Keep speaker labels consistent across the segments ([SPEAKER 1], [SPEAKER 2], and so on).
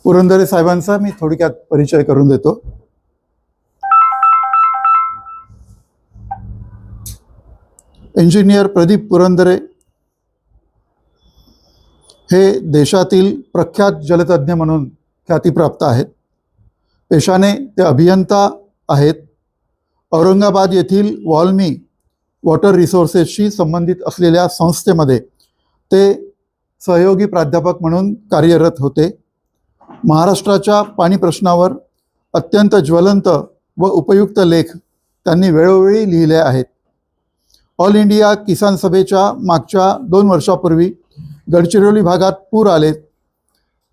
[SPEAKER 1] पुरंदरे साहेबांचा मी थोडक्यात परिचय करून देतो. इंजिनियर प्रदीप पुरंदरे हे देशातील प्रख्यात जलतज्ञ म्हणून ख्यातीप्राप्त आहेत. पेशाने ते अभियंता आहेत. औरंगाबाद येथील वॉल्मी वॉटर रिसोर्सेसशी संबंधित असलेल्या संस्थेमध्ये ते सहयोगी प्राध्यापक म्हणून कार्यरत होते. महाराष्ट्राच्या पाणी प्रश्नावर अत्यंत ज्वलंत व उपयुक्त लेख त्यांनी वेळोवेळी लिहिले आहेत. ऑल इंडिया किसान सभेच्या मागच्या 2 वर्षापूर्वी गडचिरोली भागात पूर आले.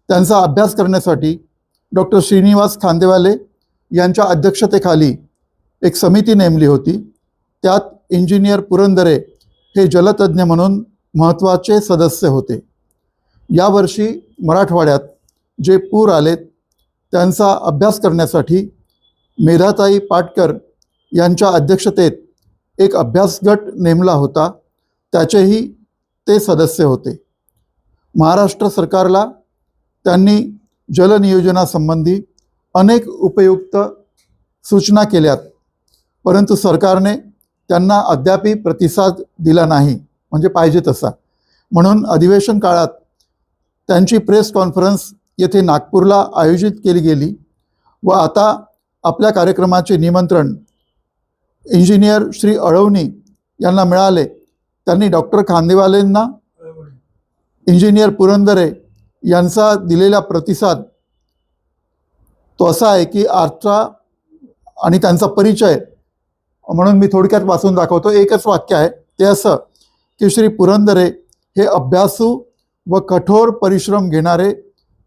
[SPEAKER 1] त्यांचा अभ्यास करण्यासाठी डॉक्टर श्रीनिवास खांदेवाले यांच्या अध्यक्षतेखाली एक समिती नेमली होती. त्यात इंजिनियर पुरंदरे हे जलतज्ञ म्हणून महत्त्वाचे सदस्य होते. यावर्षी मराठवाड्यात जे पूर आलेत त्यांचा अभ्यास करण्यासाठी मेधाताई पाटकर यांच्या अध्यक्षतेत एक अभ्यास गट नेमला होता. त्याचेही ते सदस्य होते. महाराष्ट्र सरकारला त्यांनी जलनियोजनासंबंधी अनेक उपयुक्त सूचना केल्यात, परंतु सरकारने त्यांना अद्यापही प्रतिसाद दिला नाही, म्हणजे पाहिजे तसा. म्हणून अधिवेशन काळात त्यांची प्रेस कॉन्फरन्स येथे नागपूरला आयोजित केली गेली व आता आपल्या कार्यक्रमाचे निमंत्रण इंजिनियर श्री अळवणी यांना मिळाले. त्यांनी डॉक्टर खांदेवालेंना इंजिनियर पुरंदरे यांचा दिलेला प्रतिसाद तो असा आहे की आजचा आणि त्यांचा परिचय म्हणून मी थोडक्यात वाचून दाखवतो. एकच वाक्य आहे ते असं की श्री पुरंदरे हे अभ्यासू व कठोर परिश्रम घेणारे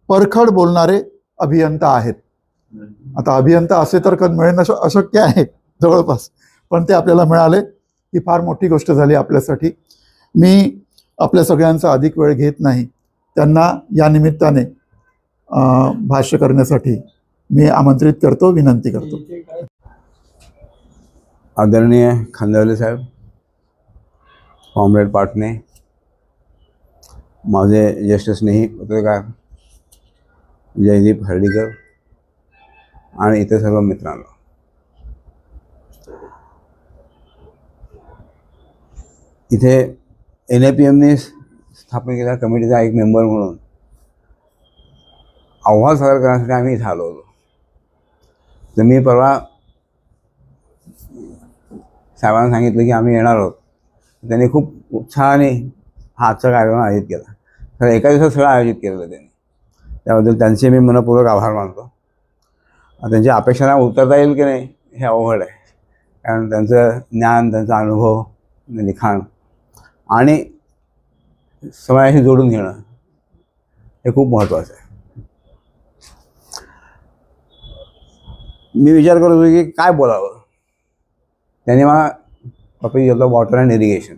[SPEAKER 1] परखड बोलणारे अभियंता आहेत. आता अभियंता असे तर कधी मिळणं अशक्य आहे जवळपास, पण ते आपल्याला मिळाले ही फार मोठी गोष्ट झाली आपल्यासाठी. मी आपल्या सगळ्यांचा अधिक वेळ घेत नाही. त्यांना या निमित्ताने भाष्य करण्यासाठी मी आमंत्रित करतो, विनंती करतो.
[SPEAKER 2] आदरणीय खांदेवाले साहेब, कॉम्रेड पाटणे, माझे ज्येष्ठ स्नेही पत्रकार जयदीप हर्डीकर आणि इतर सर्व मित्रांनो, इथे NAPMने स्थापन केलेल्या कमिटीचा एक मेंबर म्हणून आव्हान सादर करण्यासाठी आम्ही इथे आलो होतो. तर मी परवा साहेबांना सांगितलं की आम्ही येणार आहोत. त्यांनी खूप उत्साहाने हा आजचा कार्यक्रम आयोजित केला. तर एका दिवसात सगळं आयोजित केलेलं त्यांनी, त्याबद्दल त्यांचे मी मनपूर्वक आभार मानतो. त्यांच्या अपेक्षांना उतरता येईल की नाही हे अवघड आहे, कारण त्यांचं ज्ञान, त्यांचा अनुभव, लिखाण आणि समाजाशी जोडून घेणं हे खूप महत्त्वाचं आहे. मी विचार करत होतो की काय बोलावं. त्यांनी मला टॉपिक घेतला वॉटर अँड इरिगेशन.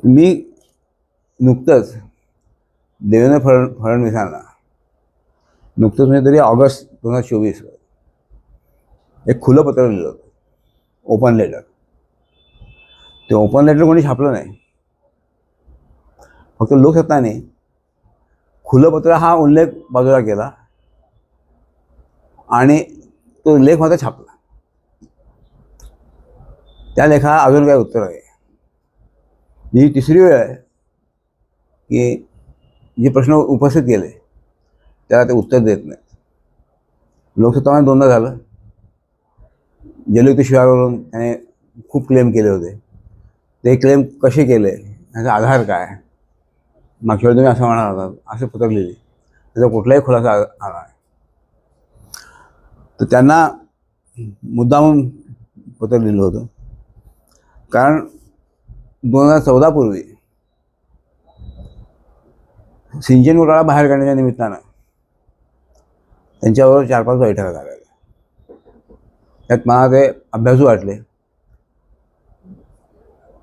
[SPEAKER 2] मी नुकतंच देवेंद्र फडणवीसांना नुकतंच म्हणजे तरी ऑगस्ट 2024 एक खुलं पत्र लिहिलं होतं, ओपन लेटर. ते ओपन लेटर कोणी छापलं नाही, फक्त लोकसत्ताने खुलं पत्र हा उल्लेख बाजूला केला आणि तो लेख मात्र छापला. त्या लेखाला अजून काही उत्तर आहे. ही तिसरी वेळ आहे की जे प्रश्न उपस्थित केले त्याला ते उत्तर देत नाहीत. लोकसत्तामध्ये 2दा झालं. जलयुक्त शिवारवरून त्याने खूप क्लेम केले होते. ते क्लेम कसे केले, त्याचा आधार काय, मागच्या वेळी तुम्ही असं म्हणणार होता, असे पत्र लिहिले, त्याचा कुठलाही खुलासा आला नाही. तर त्यांना मुद्दामून पत्र लिहिलं होतं, कारण 2014 पूर्वी सिंचन घोटाळा बाहेर काढण्याच्या निमित्तानं त्यांच्याबरोबर 4-5 बैठका झाल्या. त्यात मला ते अभ्यासू वाटले.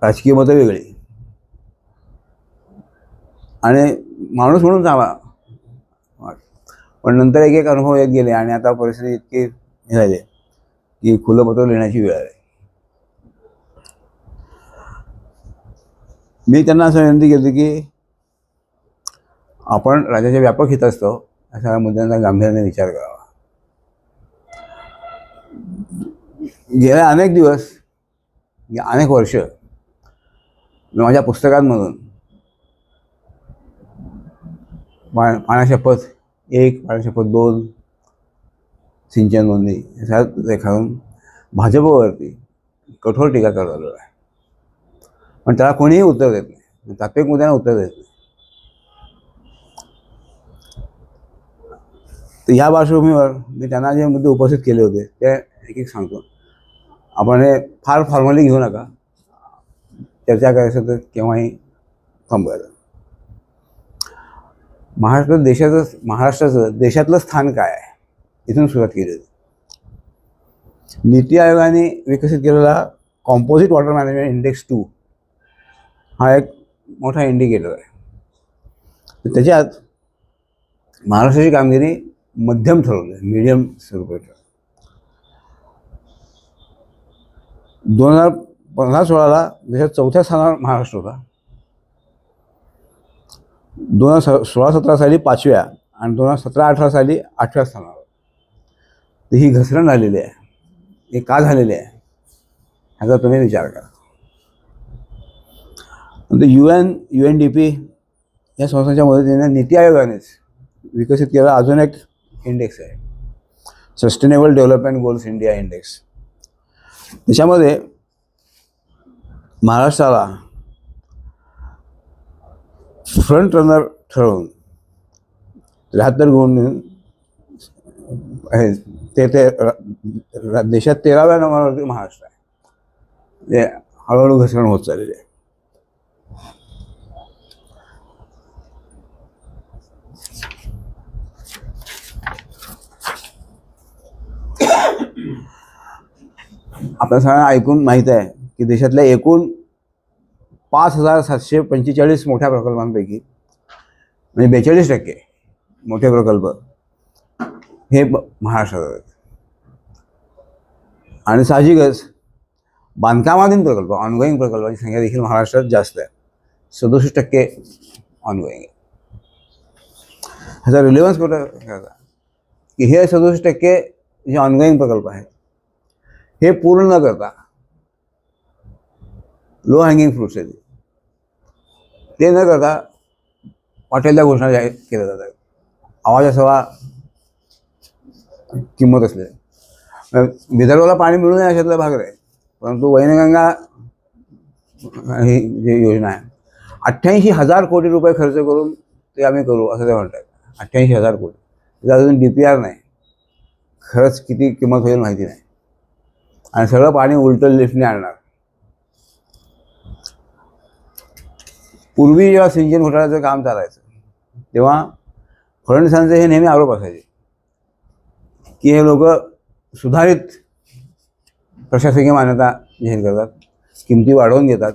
[SPEAKER 2] राजकीय मतं वेगळी आणि माणूस म्हणून चांगला, पण नंतर एक अनुभव येत गेले आणि आता परिस्थिती इतकी हे झाली की खुलं पत्र लिहिण्याची वेळ आहे. मी त्यांना असं विनंती केली की आपण राज्याचे व्यापक हित असतो या सगळ्या मुद्द्यांचा गांभीर्याने विचार करावा. गेले अनेक दिवस, अनेक वर्ष मी माझ्या पुस्तकांमधून पाण्याशपथ 1, पाण्याशपथ 2, सिंचन बंदी ह्या रेखावून भाजपवरती कठोर टीका करत आलेलो आहे. पण त्याला कोणीही उत्तर देत नाही, तात्विक मुद्द्यांना उत्तर देत नाही. तर या पार्श्वभूमीवर मी त्यांना जे मुद्दे उपस्थित केले होते ते एक एक सांगतो. आपण हे फार फॉर्मली घेऊ नका, चर्चा करायचं तर केव्हाही थांबवायचं. महाराष्ट्राचं देशातलं स्थान काय आहे इथून सुरुवात केली होती. नीती आयोगाने विकसित केलेला कॉम्पोजिट वॉटर मॅनेजमेंट इंडेक्स 2 हा एक मोठा इंडिकेटर आहे. तर त्याच्यात महाराष्ट्राची कामगिरी मध्यम ठरवली आहे, मीडियम स्वरूपात. 2015-16ला देशात 4थ्या स्थानावर महाराष्ट्र होता. 2016-17 साली 5व्या आणि 2017-18 साली 8व्या स्थानावर. तर ही घसरण झालेली आहे. हे का झालेली आहे ह्याचा तुम्ही विचार करा. नंतर UNDP या संस्थांच्या मदतीने नीती आयोगानेच विकसित केलेला अजून एक इंडेक्स आहे, sustainable development goals India index. त्याच्यामध्ये महाराष्ट्राला फ्रंट रनर ठरवून 73 गुण आहे. ते देशात 13व्या नंबरवरती महाराष्ट्र आहे. ते हळूहळू घसरण होत चाललेली आहे. आपल्या सगळ्यांना ऐकून माहीत आहे की देशातल्या एकूण 5,745 मोठ्या प्रकल्पांपैकी म्हणजे 42% मोठे प्रकल्प हे महाराष्ट्रात आहेत. आणि साहजिकच बांधकामाधीन प्रकल्प, ऑनगोईंग प्रकल्पाची संख्या देखील महाराष्ट्रात जास्त आहे. 67% ऑनगोईंग आहे. ह्याचा रिलेव्हन्स कुठं करता की हे 67% जे ऑनगोईंग प्रकल्प आहेत हे पूर्ण न करता लो हँगिंग फ्रुट्स आहेत. ते न करता हॉटेलच्या घोषणा जाहीर केल्या जातात. आवाजासवा किंमत असलेल्या विदर्भाला पाणी मिळू नये अशातला भाग आहे. परंतु वैनगंगा ही जी योजना आहे 88,000 कोटी रुपये खर्च करून ते आम्ही करू असं ते म्हणतात. 88,000 कोटी. त्याचा अजून DPR नाही. खरंच किती किंमत होईल माहिती नाही. आणि सगळं पाणी उलटं लिफ्टने आणणार. पूर्वी जेव्हा सिंचन घोटाळ्याचं काम चालायचं तेव्हा फडणवीसांचे हे नेहमी आरोप असायचे की हे लोक सुधारित प्रशासकीय मान्यता जाहीर करतात, किमती वाढवून घेतात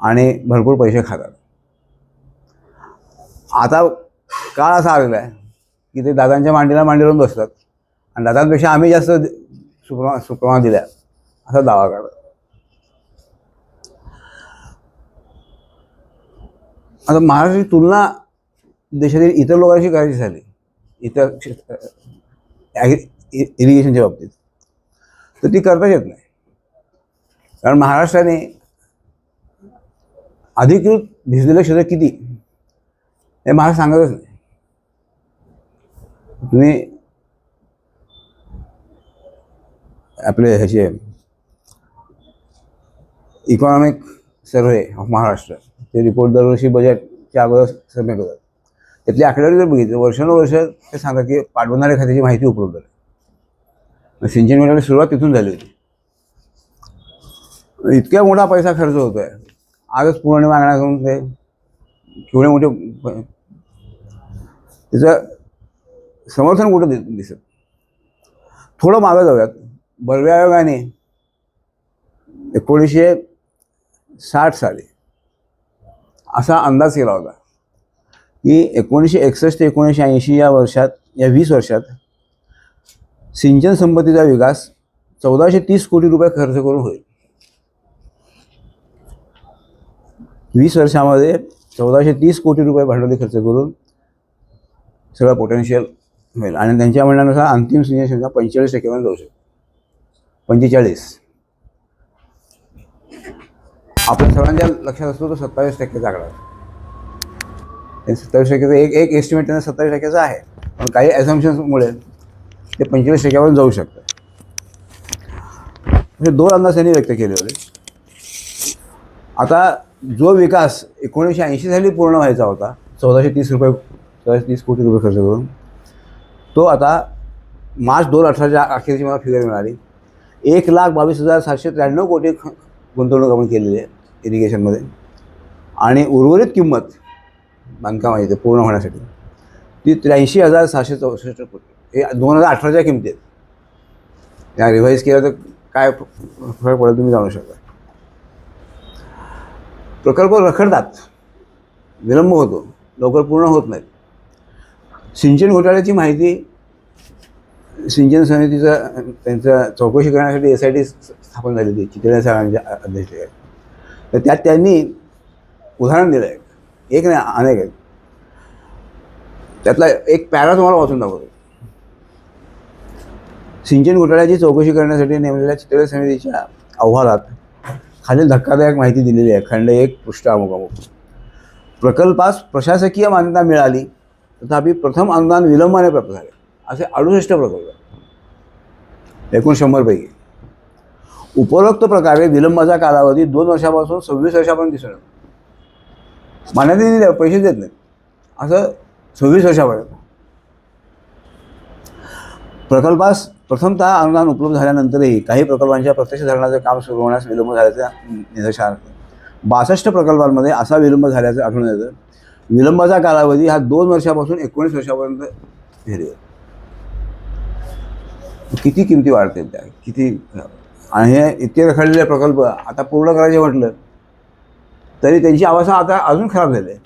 [SPEAKER 2] आणि भरपूर पैसे खातात. आता काळ असा आलेला आहे की ते दादांच्या मांडीला मांडी लावून बसतात आणि दादांपेक्षा आम्ही जास्त सुप्रमा दिल्या असा दावा करतात. आता महाराष्ट्राची तुलना देशातील इतर लोकांशी करायची झाली इतर इरिगेशनच्या बाबतीत तर ती करताच येत नाही. कारण महाराष्ट्राने अधिकृत भिजलेलं क्षेत्र किती हे महाराष्ट्र सांगतच नाही. तुम्ही आपले ह्याचे इकॉनॉमिक सर्व्हे ऑफ महाराष्ट्र ते रिपोर्ट दरवर्षी बजेटच्या अगोदर सबमिट होतात. त्यातली आकडेवारी जर बघितली वर्षानुवर्ष ते सांगतात की पाठवणाऱ्या खात्याची माहिती उपलब्ध आहे. सिंचन घोटाळ्याची सुरुवात तिथून झाली होती. इतक्या मोठा पैसा खर्च होतो आहे. आजच पूर्ण मागण्या करून ते केवढे मोठे त्याचं समर्थन कुठं दिसत. थोडं मागं जाऊयात. बर्वे आयोगाने 1960 साली असा अंदाज केला होता की 1961 ते 1980 या 20 वर्षात सिंचन संपत्तीचा विकास 1430 कोटी रुपये खर्च करून होईल. 20 वर्षामध्ये 1430 कोटी रुपये भांडवली खर्च करून सगळं पोटेन्शियल मिळेल. आणि त्यांच्या म्हणण्यानुसार अंतिम सिंचन क्षमता 45% जाऊ शकते. 45. आपल्या सर्वांच्या लक्षात असतो तो 27%चा आकडा. 27%चा एक एस्टिमेट त्यांना 27%चा आहे, पण काही ॲझम्पशन्समुळे ते 45%वर जाऊ शकतं. म्हणजे 2 अंदाज त्यांनी व्यक्त केले होते. आता जो विकास 1980 साली पूर्ण व्हायचा होता, 1430 कोटी रुपये खर्च करून, तो आता मार्च 2018च्या अखेरची मला फिगर मिळाली 1,22,793 कोटी गुंतवणूक आपण केलेली आहे इरिगेशनमध्ये. आणि उर्वरित किंमत बांधकाम आहे ते पूर्ण होण्यासाठी ती 83,664 कोटी. हे 2018च्या किमती आहेत. त्या रिव्हाईज केलं तर काय फरक पडेल तुम्ही जाणू शकता. प्रकल्प रखडतात, विलंब होतो, लवकर पूर्ण होत नाहीत. सिंचन घोटाळ्याची माहिती सिंचन समितीचं त्यांचं चौकशी करण्यासाठी SIT स्थापन झाली होती चितळे साहेबांच्या अध्यक्षतेखाली. तर त्यात त्यांनी उदाहरण दिलं आहे, एक नाही अनेक आहेत. त्यातला एक पॅरा तुम्हाला वाचून दाखवतो. सिंचन घोटाळ्याची चौकशी करण्यासाठी नेमलेल्या चितळे समितीच्या अहवालात खालील धक्कादायक माहिती दिलेली आहे. खंड 1 पृष्ठ अमुक. प्रकल्पास प्रशासकीय मान्यता मिळाली तथापि प्रथम अनुदान विलंबाने प्राप्त झाले असे 68 प्रकल्प एकूण 100 पैकी. उपरोक्त प्रकारे विलंबाचा कालावधी 2 वर्षापासून 26 वर्षापर्यंत दिसून येतो. मान्यता दिली, पैसे देत नाहीत, असं 26 वर्षापर्यंत. प्रकल्पास प्रथमतः अनुदान उपलब्ध झाल्यानंतरही काही प्रकल्पांच्या प्रत्यक्ष धरणाचे काम सुरू होण्यास विलंब झाल्याचे निदर्शनास 62 प्रकल्पांमध्ये असा विलंब झाल्याचं आढळून येतं. विलंबाचा कालावधी हा 2 वर्षापासून 19 वर्षापर्यंत व्हेरी. किती किमती वाढतील त्या, किती. आणि हे इतके रखडलेले प्रकल्प आता पूर्ण करायचे म्हटलं तरी त्यांची अवस्था आता अजून खराब झाली आहे.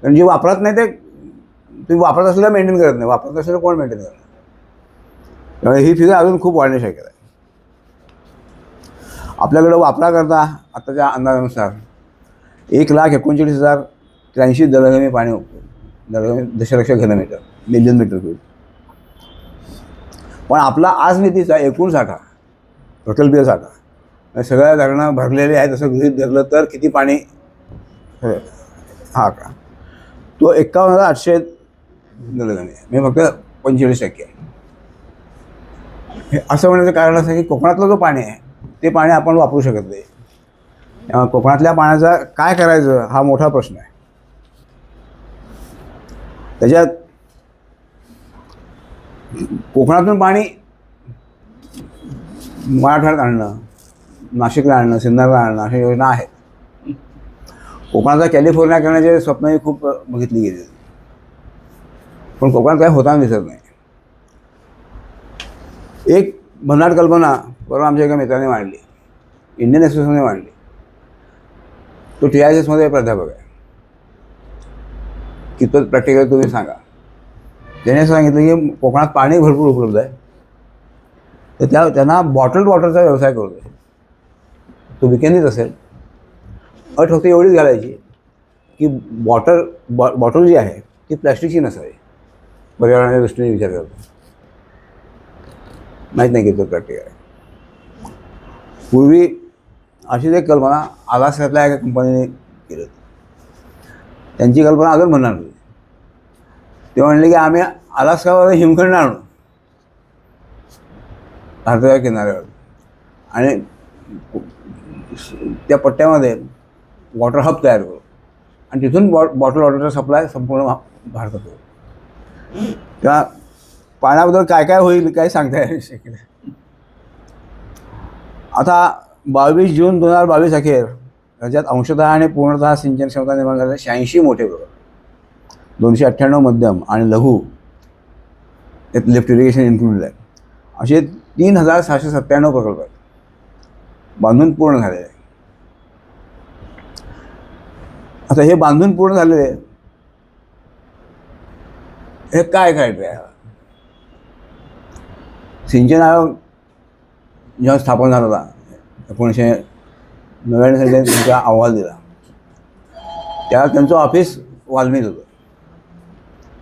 [SPEAKER 2] कारण जे वापरत नाही ते तुम्ही वापरत असलेलं मेंटेन करत नाही, वापरत असलेलं कोण मेंटेन करणार. त्यामुळे ही फिगर अजून खूप वाढणे शक्य आहे. आपल्याकडं वापराकरता आताच्या अंदाजानुसार 1,39,083 दलगमी पाणी दलगमी दशलक्ष घनमीटर, मिलियन मीटर क्यूब. पण आपला आज नीतीचा एकूण साठा, प्रकल्पीय साठा, सगळ्या धरणं भरलेले आहेत असं गृहीत धरलं तर किती पाणी हा का, तो 51,800 दलगमी आहे. म्हणजे फक्त 45% आहे. हे असं म्हणण्याचं कारण असं की कोकणातलं जो पाणी आहे ते पाणी आपण वापरू शकत नाही. कोकणातल्या पाण्याचा काय करायचं हा मोठा प्रश्न आहे. त्याच्यात कोकणातून पाणी मराठवाड्यात आणणं, नाशिकला आणणं, सिन्नरला आणणं अशा योजना आहेत. कोकणाचा कॅलिफोर्निया करण्याचे स्वप्नही खूप बघितली गेली, पण कोकणात काय होताना दिसत नाही. एक भन्नाट कल्पना परवा आमच्या एका मित्राने मांडली, इंडियन एक्सप्रेसमध्ये मांडली. तो TISSमध्ये प्राध्यापक आहे. कितपत प्रॅक्टिकल तुम्ही सांगा. त्याने असं सांगितलं की कोकणात पाणी भरपूर उपलब्ध आहे, तर त्यांना बॉटल्ड वॉटरचा व्यवसाय करू दे. तो विकेंद्रित असेल. अट फक्त एवढीच घालायची की बॉटल जी आहे ती प्लॅस्टिकची नसावी. पर्यावरणाच्या दृष्टीने विचार करतो. माहीत नाही की तो प्रॅक्टिकल आहे. पूर्वी अशीच एक कल्पना अलास्कातल्या एका कंपनीने केली होती. त्यांची कल्पना अजून म्हणणार होती. ते म्हणले की आम्ही अलास्कावर हिमखंड आणू भारताच्या किनाऱ्यावर आणि त्या पट्ट्यामध्ये वॉटर हब तयार करू आणि तिथून बॉटल वॉटरचा सप्लाय संपूर्ण भारतात होईल. तेव्हा पाण्याबद्दल काय काय होईल काय सांगता येईल शक्य नाही. आता 22 जून 2022 अखेर राज्यात अंशतः आणि पूर्णतः सिंचन क्षमता निर्माण झालेले 86 मोठे प्रकल्प, 298 मध्यम आणि लघु यात लिफ्ट इरिगेशन इन्क्लुडेड आहे, असे 3,697 प्रकल्प आहेत बांधून पूर्ण झालेले. आता हे बांधून पूर्ण झालेले हे काय आहे. सिंचन आयोग जेव्हा स्थापन झाला होता 1999 साली त्यांचा अहवाल दिला, त्यावेळेला त्यांचं ऑफिस वाल्मीत होतं.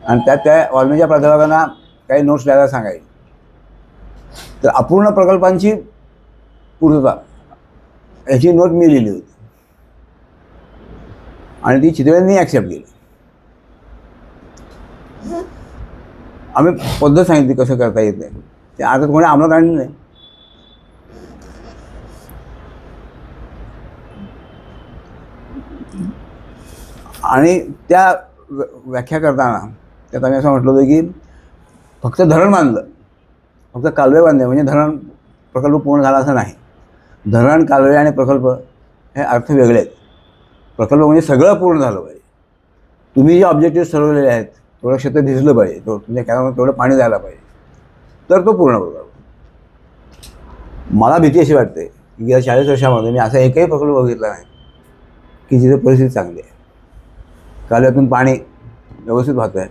[SPEAKER 2] आणि त्या वाल्मीच्या प्राध्यापकांना काही नोट्स द्यायला सांगायचे. तर अपूर्ण प्रकल्पांची पूर्तता याची नोट मी लिहिली होती आणि ती चितळेंनी ॲक्सेप्ट केली. आम्ही पद्धत सांगितली कसं करता येते, ते आता कोणी अंमलात आणलं नाही. आणि त्या व्याख्या करताना त्यात आम्ही असं म्हटलं होतं की फक्त धरण बांधलं, फक्त कालवे बांधले म्हणजे धरण प्रकल्प पूर्ण झाला असं नाही. धरण, कालवे आणि प्रकल्प हे अर्थ वेगळे आहेत. प्रकल्प म्हणजे सगळं पूर्ण झालं पाहिजे. तुम्ही जे ऑब्जेक्टिव्ह ठरवलेले आहेत तेवढं क्षेत्र भिजलं पाहिजे, तुमच्या कॅनलमध्ये तेवढं पाणी जायला पाहिजे, तर तो पूर्ण प्रकल्प. मला भीती अशी वाटते की गेल्या 40 वर्षामध्ये मी असा एकही प्रकल्प बघितला नाही की जिथे परिस्थिती चांगली आहे. कालव्यातून पाणी व्यवस्थित वाहत आहे,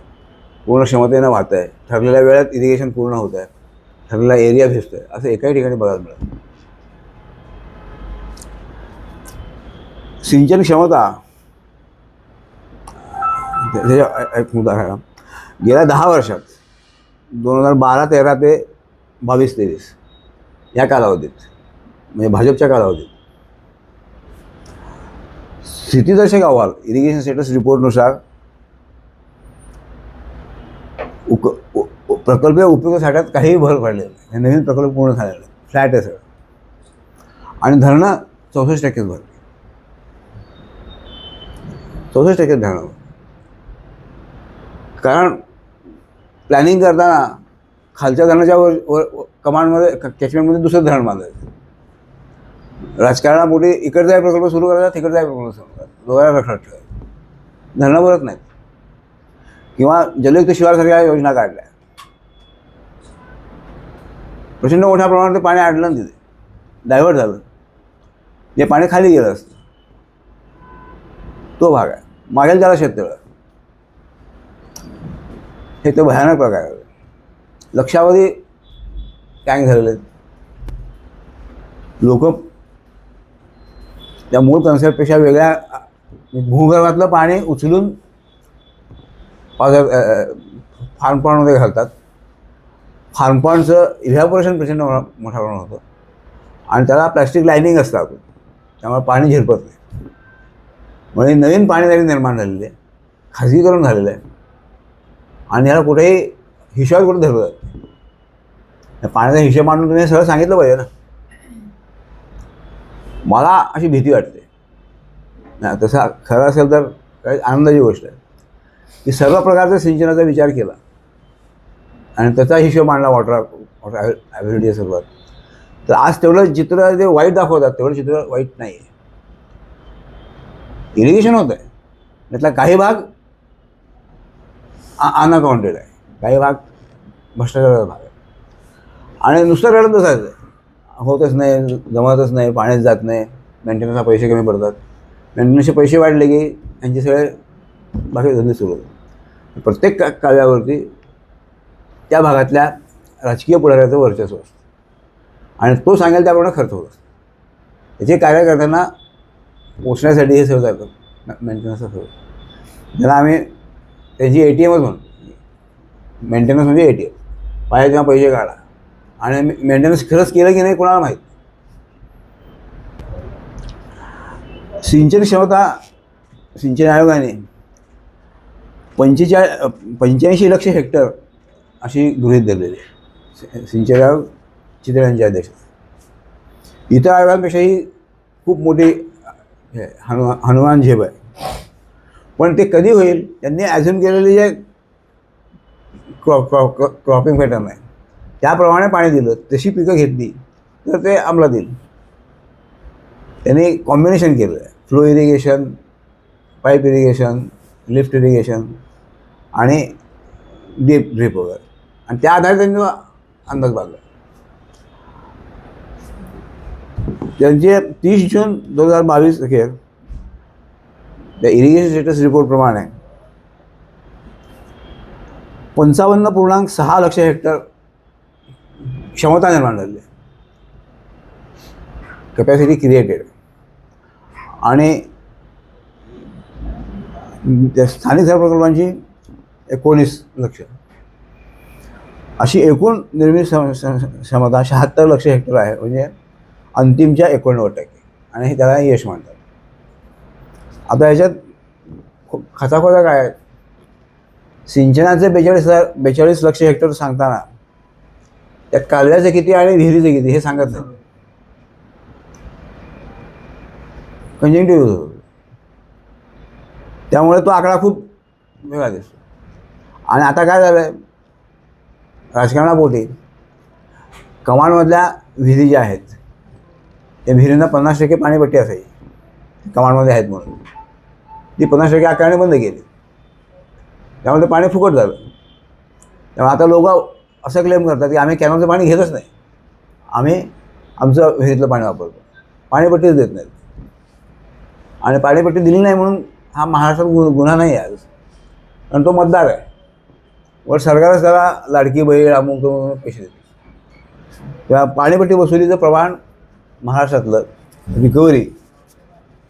[SPEAKER 2] पूर्ण क्षमतेनं वाहत आहे, ठरलेल्या वेळेत इरिगेशन पूर्ण होत आहे, ठरलेला एरिया भिजतो आहे, असं एकाही ठिकाणी बघायला मिळत. सिंचन क्षमता त्याच्या एक मुद्दा आहे. गेल्या 10 वर्षात 2012-13 ते 22-23 या कालावधीत म्हणजे भाजपच्या कालावधीत स्थितीदर्शक अहवाल इरिगेशन स्टेटस रिपोर्टनुसार प्रकल्प उपयोग साठ्यात काहीही भर पडलेलं नाही. हे नवीन प्रकल्प पूर्ण झालेलं फ्लॅट आहे सगळं. आणि धरणं 64% भरली, 64% धरणं. कारण प्लॅनिंग करताना खालच्या धरणाच्या वर कमांडमध्ये कॅचमेंटमध्ये दुसरं धरण बांधायचं. राजकारणापोटी इकडचा एक प्रकल्प सुरू करायचा, तिकडचा एक प्रकल्प सुरू करायचा, दोघांना लक्षात ठेवायचं. धरणं भरत नाहीत. किंवा जलयुक्त शिवारसारख्या योजना काढल्या, प्रचंड मोठ्या प्रमाणात ते पाणी अडलं तिथे, डायव्हर्ट झालं, जे पाणी खाली गेलं असतं तो भाग आहे. मागेल त्याला शेततळं, हे तो भयानक प्रकार आहे. लक्षावधी टँक झालेले आहेत. लोक त्या मूळ कन्सेप्टपेक्षा वेगळ्या भूगर्भातलं पाणी उचलून फार्म पॉईंटमध्ये घालतात. फार्म पॉईंटचं इव्हॅपोरेशन प्रचंड मोठ्या प्रमाणात होतं आणि त्याला प्लॅस्टिक लायनिंग असतात, त्यामुळे पाणी झिरपत नाही. म्हणजे नवीन पाणीदारी निर्माण झालेली आहे, खाजगीकरण झालेलं आहे आणि याला कुठेही हिशोबात कुठे धरलं जातं. पाण्याचा हिशोब मांडून तुम्ही सगळं सांगितलं पाहिजे ना. मला अशी भीती वाटते. तसं खरं असेल तर काही आनंदाची गोष्ट आहे की सर्व प्रकारचा सिंचनाचा विचार केला आणि त्याचा हिशोब मांडला वॉटर अव्हेलेबिलिटी सर्वात. तर आज तेवढं चित्र जे वाईट दाखवतात तेवढं चित्र वाईट नाही आहे. इरिगेशन होतं आहे, त्यातला काही भाग अनअकाउंटेड आहे, काही भाग भ्रष्टाचाराचा भाग आहे. आणि नुसतं रडत बसायचं, होतच नाही, जमतच नाही, पाणीच जात नाही, मेंटेनन्सला पैसे कमी पडतात. मेंटेनन्सचे पैसे वाढले की यांचे सगळे बाकी धंदे सुरू होतात. प्रत्येक काव्यावरती त्या भागातल्या राजकीय पुढाऱ्याचं वर्चस्व असतं आणि तो सांगेल त्याप्रमाणे खर्च होत असतो. त्याचे कार्य करताना पोचण्यासाठी हे सगळं करतात, मेंटेनन्सचं सगळं. ज्याला आम्ही त्याची ATMच म्हणतो. मेंटेनन्स म्हणजे ATM, पाहिजे तेव्हा पैसे काढा. आणि मेंटेनन्स खरंच केलं की नाही कोणाला माहीत. सिंचन क्षमता सिंचन आयोगाने 85 लक्ष हेक्टर अशी गृहीत धरलेली आहे. सिंचन आयोग चितळ्यांच्या अध्यक्षात. इतर आयोगांपेक्षाही खूप मोठी हनुमान झेप आहे. पण ते कधी होईल, त्यांनी ॲझ्युम केलेली जे क्रॉपिंग पॅटर्न आहे त्याप्रमाणे पाणी दिलं, तशी पिकं घेतली तर ते अंमलात येईल. त्यांनी कॉम्बिनेशन केलं आहे, flow irrigation, pipe irrigation, lift irrigation आणि ड्रीप वगैरे. आणि त्या आधारे त्यांनी अंदाज बांधला. त्यांचे 30 जून 2022 अखेर त्या इरिगेशन स्टेटस रिपोर्टप्रमाणे 55.6 लक्ष हेक्टर क्षमता निर्माण झाली आहे, कॅपॅसिटी क्रिएटेड. आणि त्या स्थानिक जल प्रकल्पांची 19 लक्ष. अशी एकूण निर्मित क्षमता 76 लक्ष हेक्टर आहे, म्हणजे अंतिमच्या 89%. आणि हे त्याला यश म्हणतात. आता ह्याच्यात खचाखोचा काय आहे, सिंचनाचे 42 लक्ष हेक्टर सांगताना त्यात कालव्याचे किती आणि विहिरीचे किती हे सांगत नाही. कंजंक्टिव्ह होतो, त्यामुळे तो आकडा खूप वेगळा दिसतो. आणि आता काय झालं आहे, राजकारणापोटी कमांडमधल्या विहिरी ज्या आहेत त्या विहिरींना 50% पाणीपट्टी असायची, कमांडमध्ये आहेत म्हणून ती 50% आकारणी बंद केली. त्यामुळे ते पाणी फुकट झालं. त्यामुळे आता लोक असं क्लेम करतात की आम्ही कॅनलचं पाणी घेतच नाही, आम्ही आमचं विहिरीतलं पाणी वापरतो, पाणीपट्टीच देत नाहीत. आणि पाणीपट्टी दिली नाही म्हणून हा महाराष्ट्रात गुन्हा नाही आहे आज, कारण तो मतदार आहे. वर सरकारच त्याला लाडकी बहीण अमुक पैसे देते. तेव्हा पाणीपट्टी वसुलीचं प्रमाण महाराष्ट्रातलं रिकव्हरी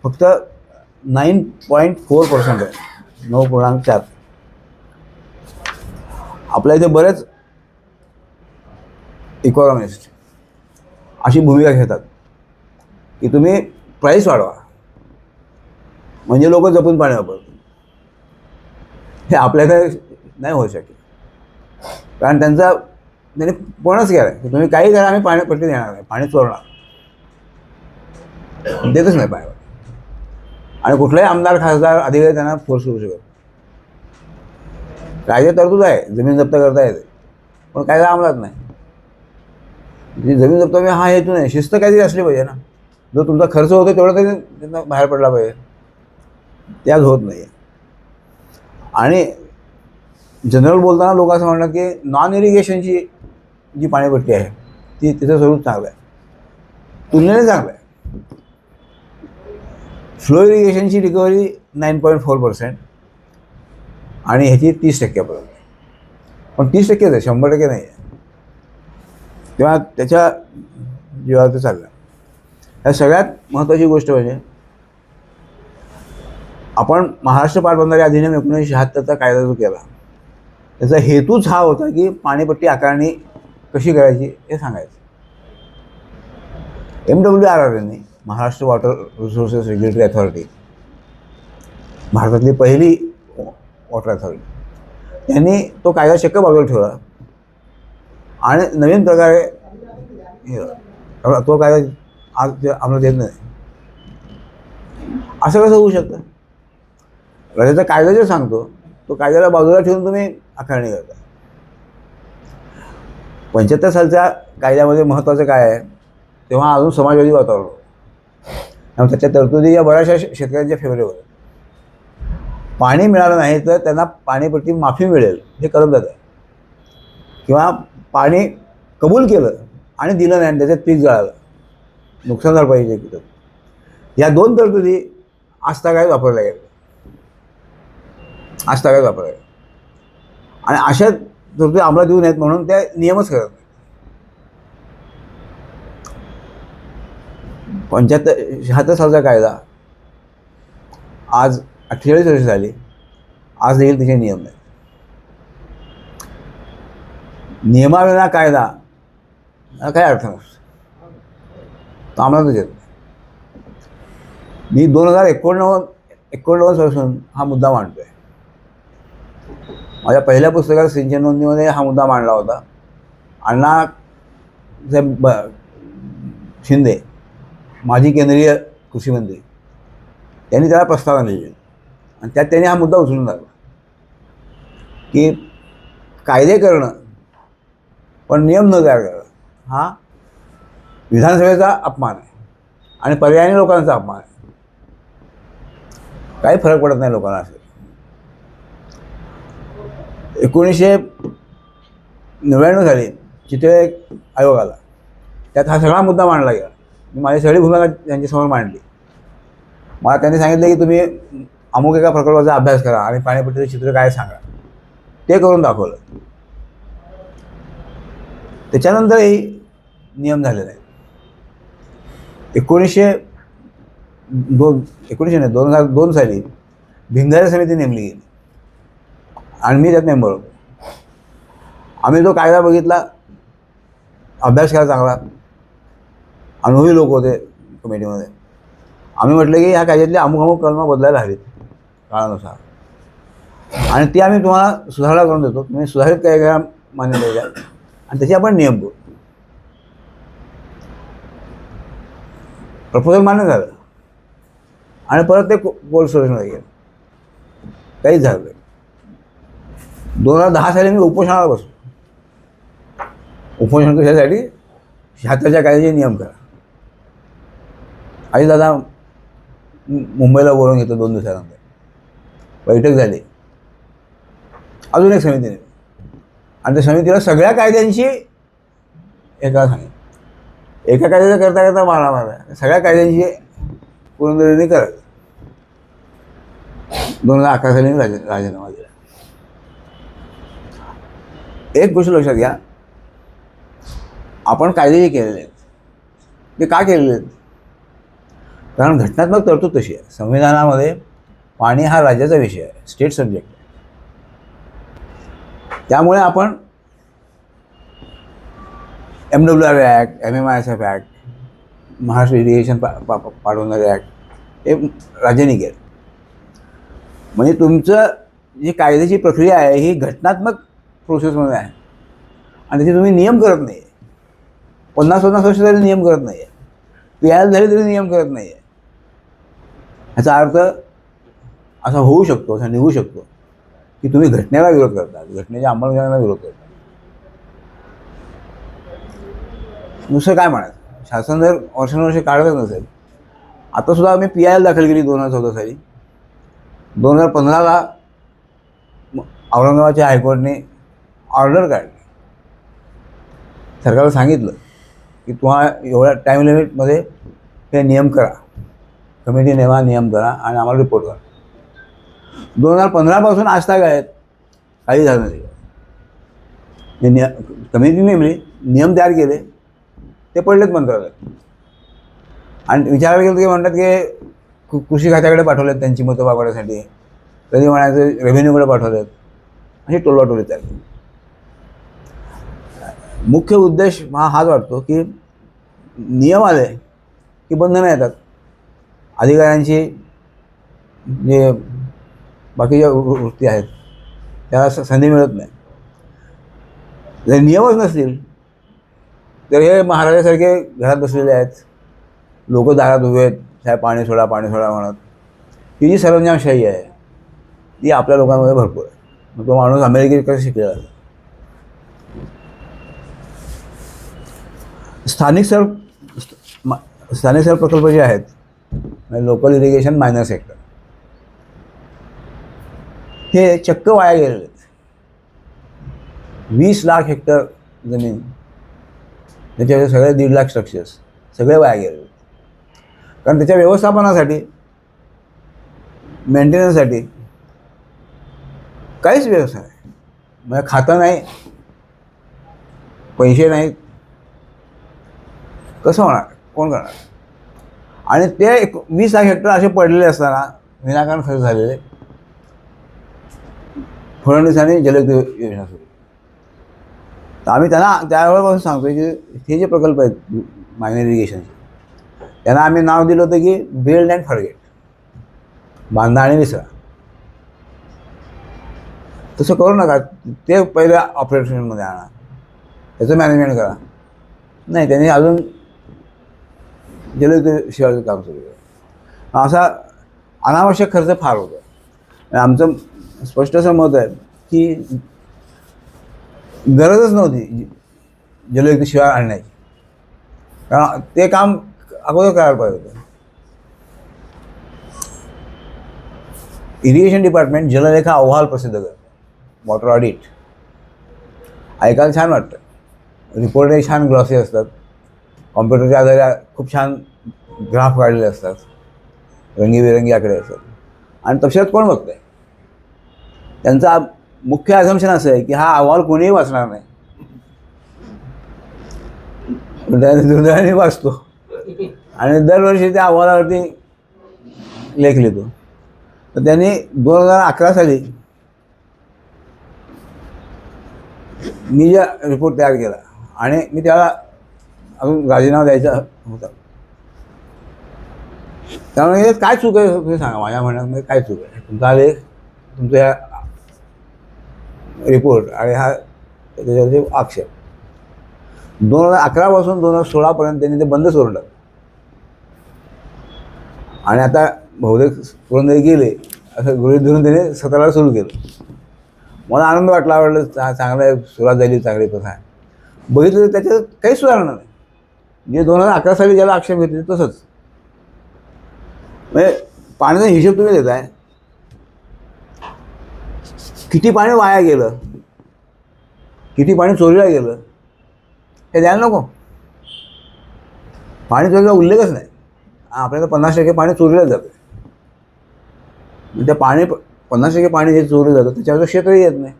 [SPEAKER 2] फक्त 9.4% आहे, 9.4. आपल्या इथे बरेच इकॉनॉमिस्ट अशी भूमिका घेतात की तुम्ही प्राईस वाढवा म्हणजे लोक जपून पाणी वापरतात. हे आपल्या इथे नाही होऊ शकेल, कारण त्यांनी पूर्णच केलं आहे की तुम्ही काही करा, आम्ही पाणीपट्टी देणार नाही, पाणी चोरणार, देतच नाही पाणी. आणि कुठलाही आमदार खासदार अधिकारी त्यांना फोर्स करू शकत. कायदे तरतूद आहे, जमीन जप्त करता येते, पण कायदा अंमलात नाही. जी जमीन जप्त हा हेतू नाही, शिस्त काहीतरी असली पाहिजे ना. जो तुमचा खर्च होतो तेवढा तरी त्यांना बाहेर पडला पाहिजे, त्याच होत नाही. आणि जनरल बोलताना लोक असं म्हणतात की नॉन इरिगेशनची जी पाणीपट्टी आहे ती तिचं स्वरूप चांगलं आहे, तुलनेने चांगलं आहे. फ्लो इरिगेशनची रिकव्हरी 9.4% आणि ह्याची 30% पण 30% आहे, 100% नाही आहे. तेव्हा त्याच्या जीवावर ते चाललं. ह्या सगळ्यात महत्त्वाची गोष्ट म्हणजे आपण महाराष्ट्र पाटबंधारे अधिनियम 1976चा कायदा जो केला त्याचा हेतूच हा होता की पाणीपट्टी आकारणी कशी करायची हे सांगायचं. MWRRने, Maharashtra water resources regulatory authority, भारतातली पहिली वॉटर अथॉरिटी, त्यांनी तो कायदा चक्क बाजूला ठेवला आणि नवीन प्रकारे तो कायदा आज अंमलात येत नाही. असं कसं होऊ शकतं? राज्याचा कायदा जे सांगतो तो कायद्याला बाजूला ठेवून तुम्ही आकारणी करता. 75 सालच्या कायद्यामध्ये महत्त्वाचं काय आहे, तेव्हा अजून समाजवादी वातावरण होतं. त्यामुळे त्याच्या तरतुदी या बऱ्याचशा शेतकऱ्यांच्या फेवरेट होत्या. पाणी मिळालं नाही तर त्यांना पाणीपट्टी माफी मिळेल हे करत आहे, किंवा पाणी कबूल केलं आणि दिलं नाही आणि त्याच्यात पीक जळालं, नुकसान भरपाईचे पिकं, या 2 तरतुदी आजतागायत वापरल्या गेल्या, आजतागायत वापरल्या गेल्या. आणि अशा तरतुदी अंमलात येऊ नयेत म्हणून त्या नियमच करत नाही. 76 सालचा कायदा आज 48 वर्ष झाली, आज देखील तिचे नियम नाही. नियमाविना कायदा काय अर्थ नसतो, तो अंमलातच येत नाही. मी 2089 पासून हा मुद्दा मांडतोय. माझ्या पहिल्या पुस्तकात सिंचन नोंदणीमध्ये हा मुद्दा मांडला होता. अण्णा शिंदे, माजी केंद्रीय कृषी मंत्री, त्यांनी त्याला प्रस्तावना लिहिली आणि त्यात त्यांनी हा मुद्दा उचलून धरला की कायदे करणं पण नियम न तयार करणं हा विधानसभेचा अपमान आहे आणि पर्यायी लोकांचा अपमान आहे. काही फरक पडत नाही लोकांना. असेल 1999 साली चितळे आयोग आला, त्यात हा सगळा मुद्दा मांडला गेला. मी माझी सगळी भूमिका त्यांच्यासमोर मांडली. मला त्यांनी सांगितलं की तुम्ही अमुक एका प्रकल्पाचा अभ्यास करा आणि पाणीपट्टीचं चित्र काय सांगा, ते करून दाखवलं. त्याच्यानंतरही नियम झाले नाही. 2002 साली भिंगारी समिती नेमली गेली आणि मी त्यात मेंबर होतो. आम्ही तो कायदा बघितला, अभ्यास केला चांगला, अनुभवी लोक होते कमिटीमध्ये. आम्ही म्हटलं की ह्या कायद्यातले अमुक अमुक कलमं बदलायला हवीत काळानुसार, आणि ती आम्ही तुम्हाला सुधारणा करून देतो, तुम्ही सुधारित कायदा मान्यता द्या आणि त्याचे आपण नियम करू. प्रपोजल मान्य झालं आणि परत ते कोर्ट सोल्युशनमध्ये गेलं, काहीच झालं नाही. 2010 साली मी उपोषणाला बसलो. उपोषण कशासाठी? 76च्या कायद्याचे नियम करा. आई दादा मुंबईला बोलवून घेतलं 2 दिवसानंतर, बैठक झाली. अजून एक समितीने, आणि त्या समितीला सगळ्या कायद्यांची एका सांगितलं. एका कायद्याचं करता करता मारा सगळ्या कायद्यांची पुरंदरेने करत. 2011 साली राजीनामा दिला. एक गोष्ट लक्षात घ्या, आपण कायदे जे केलेले आहेत ते का केलेले आहेत? कारण घटनात्मक तरतूद तशी आहे. संविधानामध्ये पाणी हा राज्याचा विषय आहे, स्टेट सब्जेक्ट आहे. त्यामुळे आपण MWR act, MMISF act, Maharashtra irrigation पाठवणारे ॲक्ट हे राज्याने केलं. म्हणजे तुमचं जी कायद्याची प्रक्रिया आहे ही घटनात्मक प्रोसेसमध्ये आहे, आणि त्याचे तुम्ही नियम करत नाही आहे. 50-50 वर्ष तरी नियम करत नाही आहे, PIL झाले तरी नियम करत नाही आहे. ह्याचा अर्थ असा होऊ शकतो, असा निघू शकतो की तुम्ही घटनेला विरोध करता, घटनेच्या अंमलबजावणीला विरोध करता. दुसरं काय म्हणायचं, शासन जर वर्षानुवर्षे काढतच नसेल. आतासुद्धा आम्ही PIL दाखल केली 2014 साली. 2015ला औरंगाबादच्या हायकोर्टने ऑर्डर काढली. सरकारला सांगितलं की तुम्हाला एवढ्या टाईम लिमिटमध्ये हे नियम करा, कमिटी नेमा, नियम करा आणि आम्हाला रिपोर्ट करा. 2015पासून आजताग आहेत, काही झालं नाही. कमिटी नेमली, नियम तयार केले, ते पडलेत मंत्रालयात. आणि विचारायला गेलं की म्हणतात की कृषी खात्याकडे पाठवलेत त्यांची मतं मागवण्यासाठी, कधी म्हणायचं रेव्हेन्यूकडे पाठवलेत, अशी टोलवाटोली तयार केली. मुख्य उद्देश हाच वाटतो की नियम आले की बंधनं येतात. अधिकाऱ्यांची जे बाकीच्या वृत्ती आहेत त्याला संधी मिळत नाही. जर नियमच नसतील तर हे महाराजासारखे घरात बसलेले आहेत, लोक दारात उभे आहेत, साहेब पाणी सोडा म्हणत. ही जी सरंजामशाही आहे ती आपल्या लोकांमध्ये भरपूर आहे. मग तो माणूस अमेरिकेत कसं शिकलेला आहे. स्थानिक स्तर प्रकल्प जे आहेत, लोकल इरिगेशन मायनर सेक्टर, हे चक्क वाया गेलेले आहेत. 20 लाख हेक्टर जमीन, त्याच्यावर सगळे 1.5 लाख स्ट्रक्चर्स सगळे वाया गेलेले आहेत. कारण त्याच्या व्यवस्थापनासाठी, मेंटेनन्ससाठी काहीच व्यवस्था नाही. म्हणजे खातं नाही, पैसे नाहीत, कसं होणार, कोण करणार? आणि ते 20 लाख हेक्टर असे पडलेले असताना विनाकारण खर्च झालेले. फडणवीसांनी जलयुक्त योजना सुरू. तर आम्ही त्यांना त्यावेळेपासून सांगतो की हे जे प्रकल्प आहेत मायनर इरिगेशनचे, त्यांना आम्ही नाव दिलं होतं की बिल्ड अँड फॉरगेट, बांधा आणि विसरा. तसं करू नका. ते पहिले ऑपरेशनमध्ये आणा, त्याचं मॅनेजमेंट करा. नाही, त्यांनी अजून जलयुक्त शिवायचं काम सुरू केलं. असा अनावश्यक खर्च फार होतो. आमचं स्पष्ट असं मत आहे की गरजच नव्हती जलयुक्त शिवार आणण्याची, कारण ते काम अगोदर करायला पाहिजे होतं. इरिगेशन डिपार्टमेंट जललेखा अहवाल प्रसिद्ध करतं, वॉटर ऑडिट. ऐकायला छान वाटतं. रिपोर्टही छान ग्लॉसी असतात, कॉम्प्युटरच्या आधारे खूप छान ग्राफ काढलेले असतात, रंगीबेरंगी आकडे असतात. आणि तशात कोण बघतंय? त्यांचा मुख्य अझम्पशन असं आहे की हा अहवाल कोणीही वाचणार नाही. दुर्दैवाने वाचतो आणि दरवर्षी त्या अहवालावरती लेख लिहितो. तर त्यांनी 2011 साली मी जे रिपोर्ट तयार केला आणि मी त्याला अजून राजीनामा द्यायचा होता. त्यामुळे हे काय चूक आहे तुम्ही सांगा, माझ्या म्हणण्यामध्ये काय चूक आहे? तुमचा लेख, तुमचा रिपोर्ट आणि हा त्याच्यावरचे आक्षेप 2011 पासून 2016 त्यांनी ते बंदच करून टाकलं. आणि आता बहुतेक पुरंदरी गेले असं गृहीत धरून त्याने स्वतःला सुरू केलं. मला आनंद वाटला, आवडलं, चांगलं आहे, सुरुवात झाली, चांगली प्रथा आहे. बघितलं तर त्याच्यात काही सुधारणा नाही. जे 2011 साली ज्याला आक्षेप घेतले तसंच. म्हणजे पाण्याचा हिशोब तुम्ही देताय, किती पाणी वाया गेलं, किती पाणी चोरीला गेलं हे द्यायला नको. पाणी चोरीचा उल्लेखच नाही. आपल्याला 50% पाणी चोरीला जातं. त्या पाणी 50% पाणी जे चोरलं जातं त्याच्यावर क्षेत्रही येत नाही.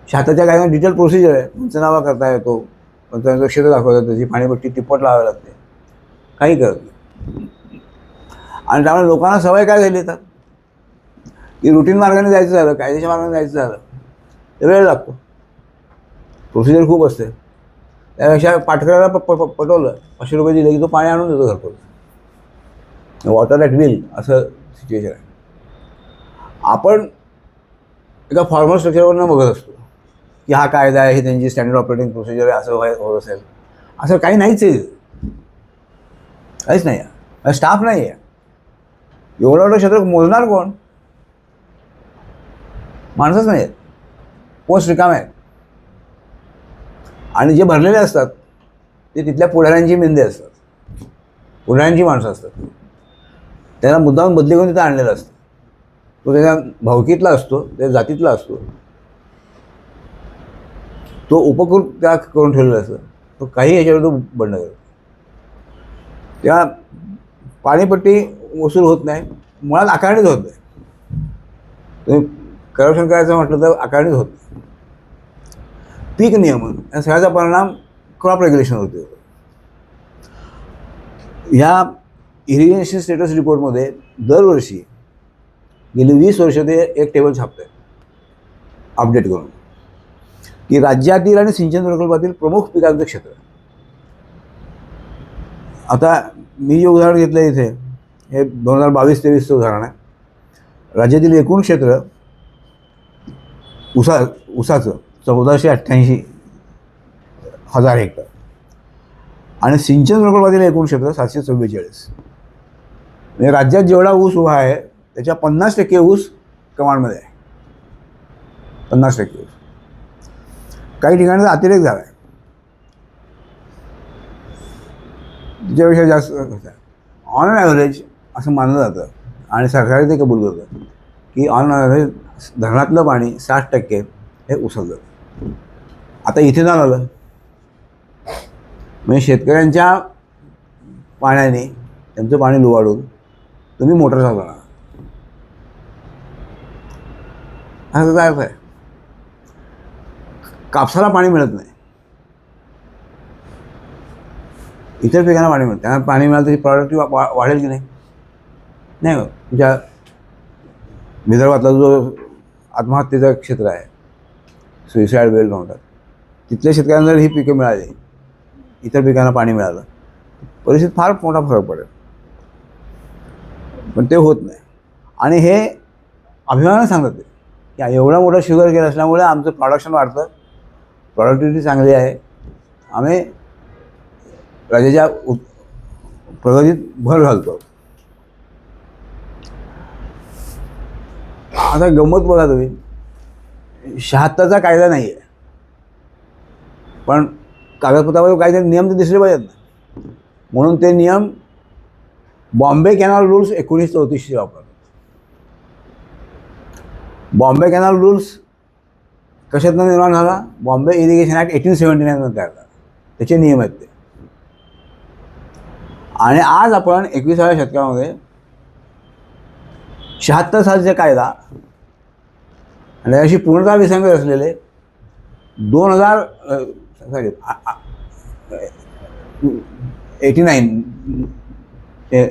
[SPEAKER 2] शाताच्या काही डिटेल प्रोसिजर आहे, पंचनामा करता येतो, पंचनाम्याचं क्षेत्र दाखवता येतं, त्याची पाणीपट्टी तिप्पट लावावी लागते, काही करत नाही. आणि त्यामुळे लोकांना सवय काय झाली तर की रुटीन मार्गाने जायचं झालं, कायदेशीर मार्गाने जायचं झालं तर वेळ लागतो, प्रोसिजर खूप असते. त्यापेक्षा पाटकऱ्याला पटवलं, 500 रुपये दिले की तो पाणी आणून देतो घरपोच. वॉटर ॲट विल असं सिच्युएशन आहे. आपण एका फॉर्मल स्ट्रक्चरवरनं बघत असतो की हा कायदा आहे, ही त्यांची स्टँडर्ड ऑपरेटिंग प्रोसिजर आहे, असं होत असेल. असं काही नाहीच आहे, काहीच नाही आहे. स्टाफ नाही आहे. एवढं एवढं क्षेत्र मोजणार कोण? माणसंच नाही आहेत, पोस्ट रिकामे आहेत. आणि जे भरलेले असतात ते तिथल्या पुढाऱ्यांची मेंदे असतात, पुढाऱ्यांची माणसं असतात. त्यांना मुद्दाम बदली करून तिथं आणलेलं असतं. तो त्याच्या भावकीतला असतो, त्या जातीतला असतो, तो उपकृत त्या करून ठेवलेला असतो. तो काही याच्यावर तो बंड करतो. त्या पाणीपट्टी वसूल होत नाही, मुळात आकारणीच होत नाही. तुम्ही करप्शन करायचं म्हटलं तर आकारणीच होत नाही. पीक नियमन या सगळ्याचा परिणाम क्रॉप रेग्युलेशनवरती होतो. ह्या इरिगेशन स्टेटस रिपोर्टमध्ये दरवर्षी गेली 20 वर्ष ते एक टेबल छापत आहे अपडेट करून की राज्यातील आणि सिंचन प्रकल्पातील प्रमुख पिकांचं क्षेत्र. आता मी जे उदाहरण घेतलं इथे हे 2022-23चं उदाहरण आहे. राज्यातील एकूण क्षेत्र ऊसाचं 1488,000 हेक्टर आणि सिंचन प्रकल्पातील एकूण क्षेत्र 744. म्हणजे राज्यात जेवढा ऊस उभा आहे त्याच्या 50% ऊस कमांडमध्ये आहे. 50% ऊस. काही ठिकाणी अतिरेक झाला आहे, त्याच्यापेक्षा जास्त. ऑन ॲव्हरेज असं मानलं जातं आणि सरकार ते कबूल करतं की ऑन ॲव्हरेज धरणातलं पाणी 60% हे ऊसात जातं. आता इथे झालं म्हणजे शेतकऱ्यांच्या पाण्याने त्यांचं पाणी लुबाडून तुम्ही मोटर चालवणार, असं काय आहे. कापसाला पाणी मिळत नाही, इतर पिकांना पाणी मिळतं. त्यांना पाणी मिळालं तरी प्रॉडक्टिव्ह वाढेल की नाही? नाही. तुमच्या विदर्भातला जो आत्महत्येचं क्षेत्र आहे, सुइसाईड बेल्ट म्हणतात, तिथल्या शेतकऱ्यांना जर ही पिकं मिळाली, इतर पिकांना पाणी मिळालं, परिस्थितीत फार मोठा फरक पडेल. पण ते होत नाही. आणि हे अभिमानाने सांगतात ते की एवढं मोठं शुगर केलं असल्यामुळे आमचं प्रोडक्शन वाढतं, प्रॉडक्टिव्हिटी चांगली आहे, आम्ही राज्याच्या प्रगतीत भर घालतो. आता गंमत बघा तुम्ही, 76चा कायदा नाही आहे, पण कागदपत्रावर काहीतरी नियम तर दिसले पाहिजेत ना. म्हणून ते नियम बॉम्बे कॅनॉल रूल्स 1934 वापरतात. बॉम्बे कॅनॉल रूल्स कशातनं निर्माण झाला? बॉम्बे इरिगेशन ॲक्ट 1879 तयार झाला, त्याचे नियम आहेत ते. आणि आज आपण 21व्या शतकामध्ये 76 सालचा कायदा आणि त्याशी पूर्णतः विसंगत असलेले 89 ते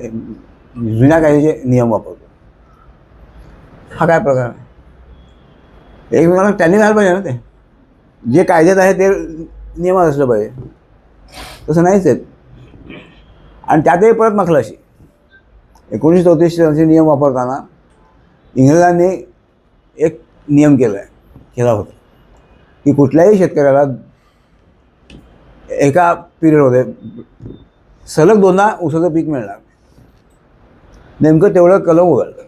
[SPEAKER 2] जुन्या कायद्याचे नियम वापरतो. हा काय प्रकार आहे? एकमेकांना त्यांनी घायला पाहिजे ना ते. जे कायद्यात आहे ते नियमात असलं पाहिजे, तसं नाहीच आहेत. आणि त्यातही परत मखलाशी 1934 सालचे नियम वापरताना इंग्रजांनी एक नियम केला होता की कुठल्याही शेतकऱ्याला एका पिरियडमध्ये सलग 2दा ऊसाचं पीक मिळणार. नेमकं तेवढं कलम उघडलं.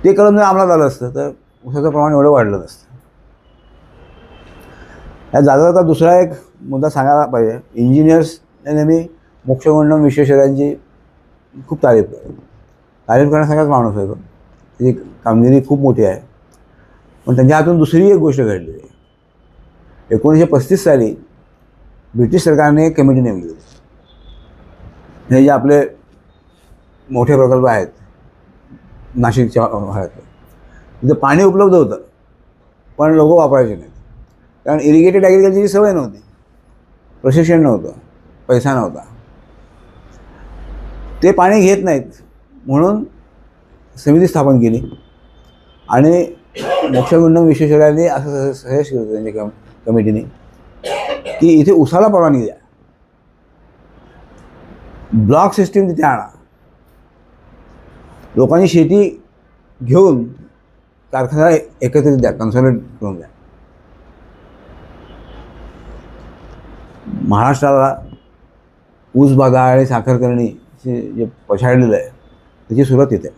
[SPEAKER 2] ते कलम जर अंमलात आलं असतं तर ऊसाचं प्रमाण एवढं वाढलं नसतं. या जाता दुसरा एक मुद्दा सांगायला पाहिजे. इंजिनियर्स नेहमी मोक्षगुंडम विश्वेश्वरय्यांची खूप तारीफ करण्यासारखाच माणूस आहे तो. त्याची कामगिरी खूप मोठी आहे. पण त्यांच्या हातून दुसरी एक गोष्ट घडली. 1935 साली ब्रिटिश सरकारने एक कमिटी नेमली होती. हे जे आपले मोठे प्रकल्प आहेत नाशिकच्या भागात, तिथे पाणी उपलब्ध होतं पण लोक वापरायचे नाहीत. कारण इरिगेटेड ॲग्रिकल्चरची सवय नव्हती, प्रशिक्षण नव्हतं, पैसा नव्हता. ते पाणी घेत नाहीत म्हणून समिती स्थापन केली आणि मोक्षगुंडम विश्वेश्वरय्यांनी असं सजेस्ट केलं होतं त्यांच्या कमिटीने की इथे उसाला परवानगी द्या, ब्लॉक सिस्टीम तिथे आणा, लोकांनी शेती घेऊन कारखाना एकत्रित द्या, कन्सॉलिडेट करून द्या. महाराष्ट्राला ऊस बागा आणि साखर करणीचे जे पछाडलेलं आहे त्याची सुरुवात तिथे.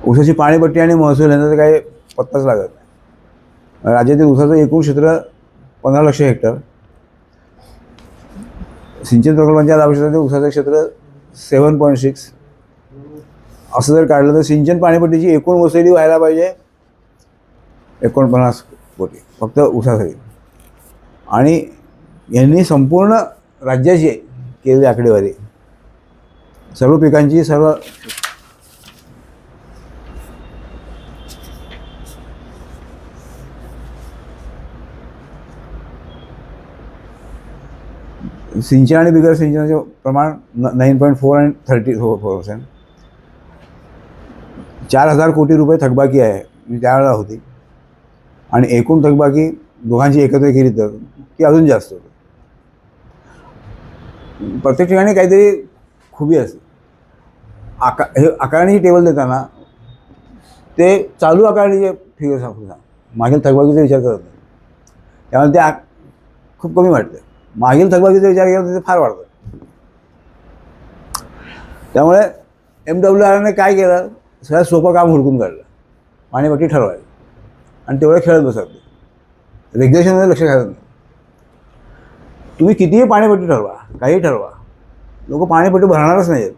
[SPEAKER 2] ऊसाची पाणीपट्टी आणि महसूल यांचा काही पत्ताच लागत नाही. राज्यातील ऊसाचं एकूण क्षेत्र 15 लाख हेक्टर. सिंचन प्रकल्पांच्या आवश्यकता ऊसाचं क्षेत्र 7.6. असं जर काढलं तर सिंचन पाणीपट्टीची एकूण वसुली व्हायला पाहिजे 49 कोटी फक्त ऊसासाठी. आणि यांनी संपूर्ण राज्याची केलेली आकडेवारी, सर्व पिकांची, सर्व सिंचन आणि बिगर सिंचनाचे प्रमाण 9.4 आणि 34%. 4,000 कोटी रुपये थकबाकी आहे त्यावेळेला होती. आणि एकूण थकबाकी दोघांची एकत्र केली तर ती अजून जास्त होती. प्रत्येक ठिकाणी काहीतरी खुबी असते. हे आकारणीची टेबल देताना ते चालू आकारणीचे फिगर सांगतो, मागील थकबाकीचा विचार करत नाही. त्यामुळे ते खूप कमी वाटते. मागील थकबाकीचा विचार केला तर ते फार वाढतं. त्यामुळे MWRने काय केलं, सगळ्यात सोपं काम हुडकून काढलं, पाणीपट्टी ठरवायला आणि तेवढं खेळत बसत. रेग्युलेशनमध्ये लक्ष घालत नाही. तुम्ही कितीही पाणीपट्टी ठरवा, काही ठरवा, लोक पाणीपट्टी भरणारच नाही आहेत,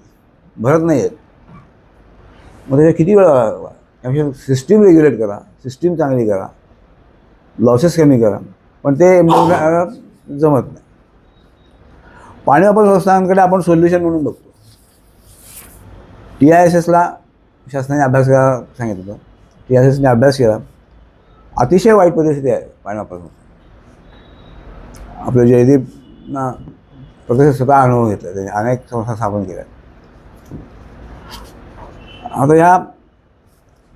[SPEAKER 2] भरत नाही आहेत. मग त्याच्या किती वेळा त्यापेक्षा सिस्टीम रेग्युलेट करा, सिस्टीम चांगली करा, लॉसेस कमी करा. पण ते जमत नाही. पाणी वापर संस्थांकडे आपण सोल्युशन म्हणून बघतो. TISSला शासनाने अभ्यास करायला सांगितलं होतं. TISSने अभ्यास केला. अतिशय वाईट परिस्थिती आहे पाणी वापर संस्था. आपले जयदीपना प्रत्यक्ष स्वतः अनुभव घेतला, त्यांनी अनेक संस्था स्थापन केल्या. आता ह्या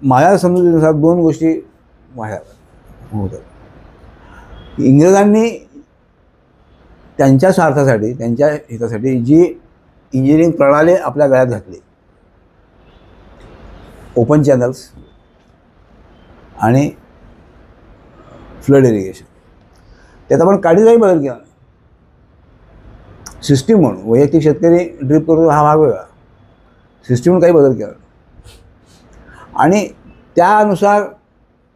[SPEAKER 2] माझ्या समजुतीनुसार 2 गोष्टी होतात. इंग्रजांनी त्यांच्या स्वार्थासाठी, त्यांच्या हितासाठी जी इंजिनिअरिंग प्रणाली आपल्या गळ्यात घातली, ओपन चॅनल्स आणि फ्लड इरिगेशन, त्यात आपण काहीच बदल केला नाही. सिस्टीम म्हणून वैयक्तिक शेतकरी ड्रिप करतो हा भाग वेगळा, सिस्टीमहून काही बदल केला नाही. आणि त्यानुसार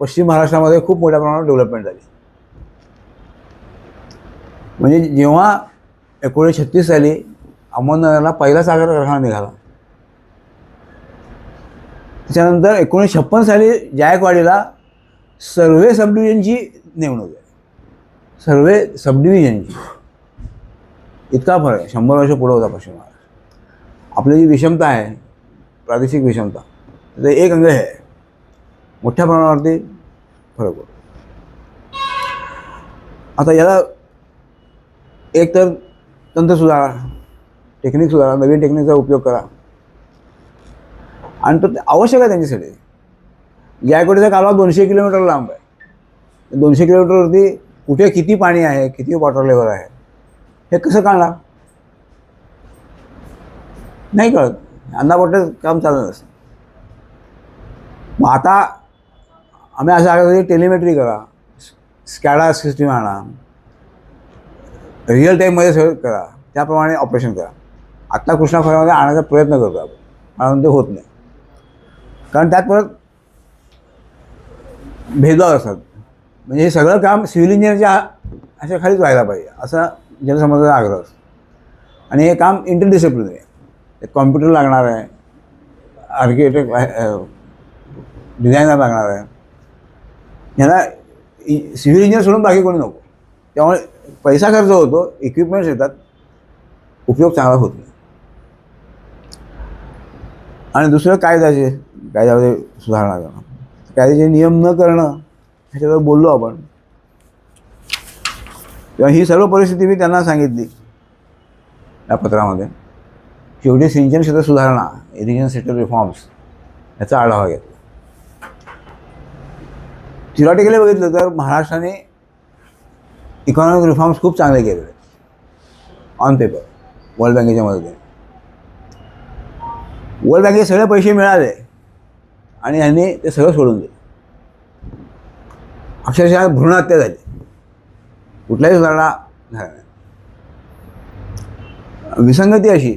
[SPEAKER 2] पश्चिम महाराष्ट्रामध्ये खूप मोठ्या प्रमाणात डेव्हलपमेंट झाली. म्हणजे जेव्हा 1936 साली अहमदनगरला पहिला साखर कारखाना निघाला, त्याच्यानंतर 1956 साली जायकवाडीला सर्वे सबडिव्हिजनची नेमणूक आहे. सर्वे सबडिव्हिजनची इतका फरक आहे. 100 वर्ष पुढे होता पश्चिम महाराष्ट्र. आपली जी विषमता आहे, प्रादेशिक विषमता, ते एक अंग आहे. मोठ्या प्रमाणावरती फरक होतो. आता याला एक तर तंत्र सुधारा, टेक्निक सुधारा, नवीन टेक्निकचा उपयोग करा. आणि तो आवश्यक आहे त्यांच्यासाठी. जायकवाडीचा कालवा 200 किलोमीटर लांब आहे. 200 किलोमीटरवरती कुठे किती पाणी आहे, किती वॉटर लेवल आहे हे कसं कळणार? नाही कळत. अंदापोटे काम चालत नसतं. मग आता आम्ही असं सांगतो की टेलिमेट्री करा, स्कॅडा सिस्टीम आणा, रिअल टाईममध्ये सगळं करा, त्याप्रमाणे ऑपरेशन करा. आत्ता कृष्णा खोऱ्यामध्ये आणण्याचा प्रयत्न करतो आपण, कारण ते होत नाही. कारण त्यात परत भेदभाव असतात. म्हणजे हे सगळं काम सिव्हिल इंजिनिअरच्या अशा खालीच व्हायला पाहिजे असा जनसमाजाचा आग्रह असतो. आणि हे काम इंटरडिसिप्लिनरी आहे. कॉम्प्युटर लागणार आहे, आर्किटेक्ट डिझायनर लागणार आहे. ह्याला सिव्हिल इंजिनियर सोडून बाकी कोणी नको. त्यामुळे पैसा खर्च होतो, इक्विपमेंट्स येतात, उपयोग चांगला होत नाही. आणि दुसरं कायद्यामध्ये सुधारणा करणं, कायद्याचे नियम न करणं ह्याच्यावर बोललो आपण. तेव्हा ही सर्व परिस्थिती मी त्यांना सांगितली या पत्रामध्ये. शेवटी सिंचन क्षेत्र सुधारणा, इरिगेशन सेक्टर रिफॉर्म्स याचा आढावा घेतला. थिरॉटिकली बघितलं तर महाराष्ट्राने इकॉनॉमिक रिफॉर्म्स खूप चांगले केलेले ऑन पेपर, वर्ल्ड बँकेच्या मदतीने. वर्ल्ड बँकेचे सगळे पैसे मिळाले आणि यांनी ते सगळं सोडून दिलं. अक्षरशः भ्रूणहत्या झाली, कुठल्याही सुधारणा झाल्या नाही. विसंगती अशी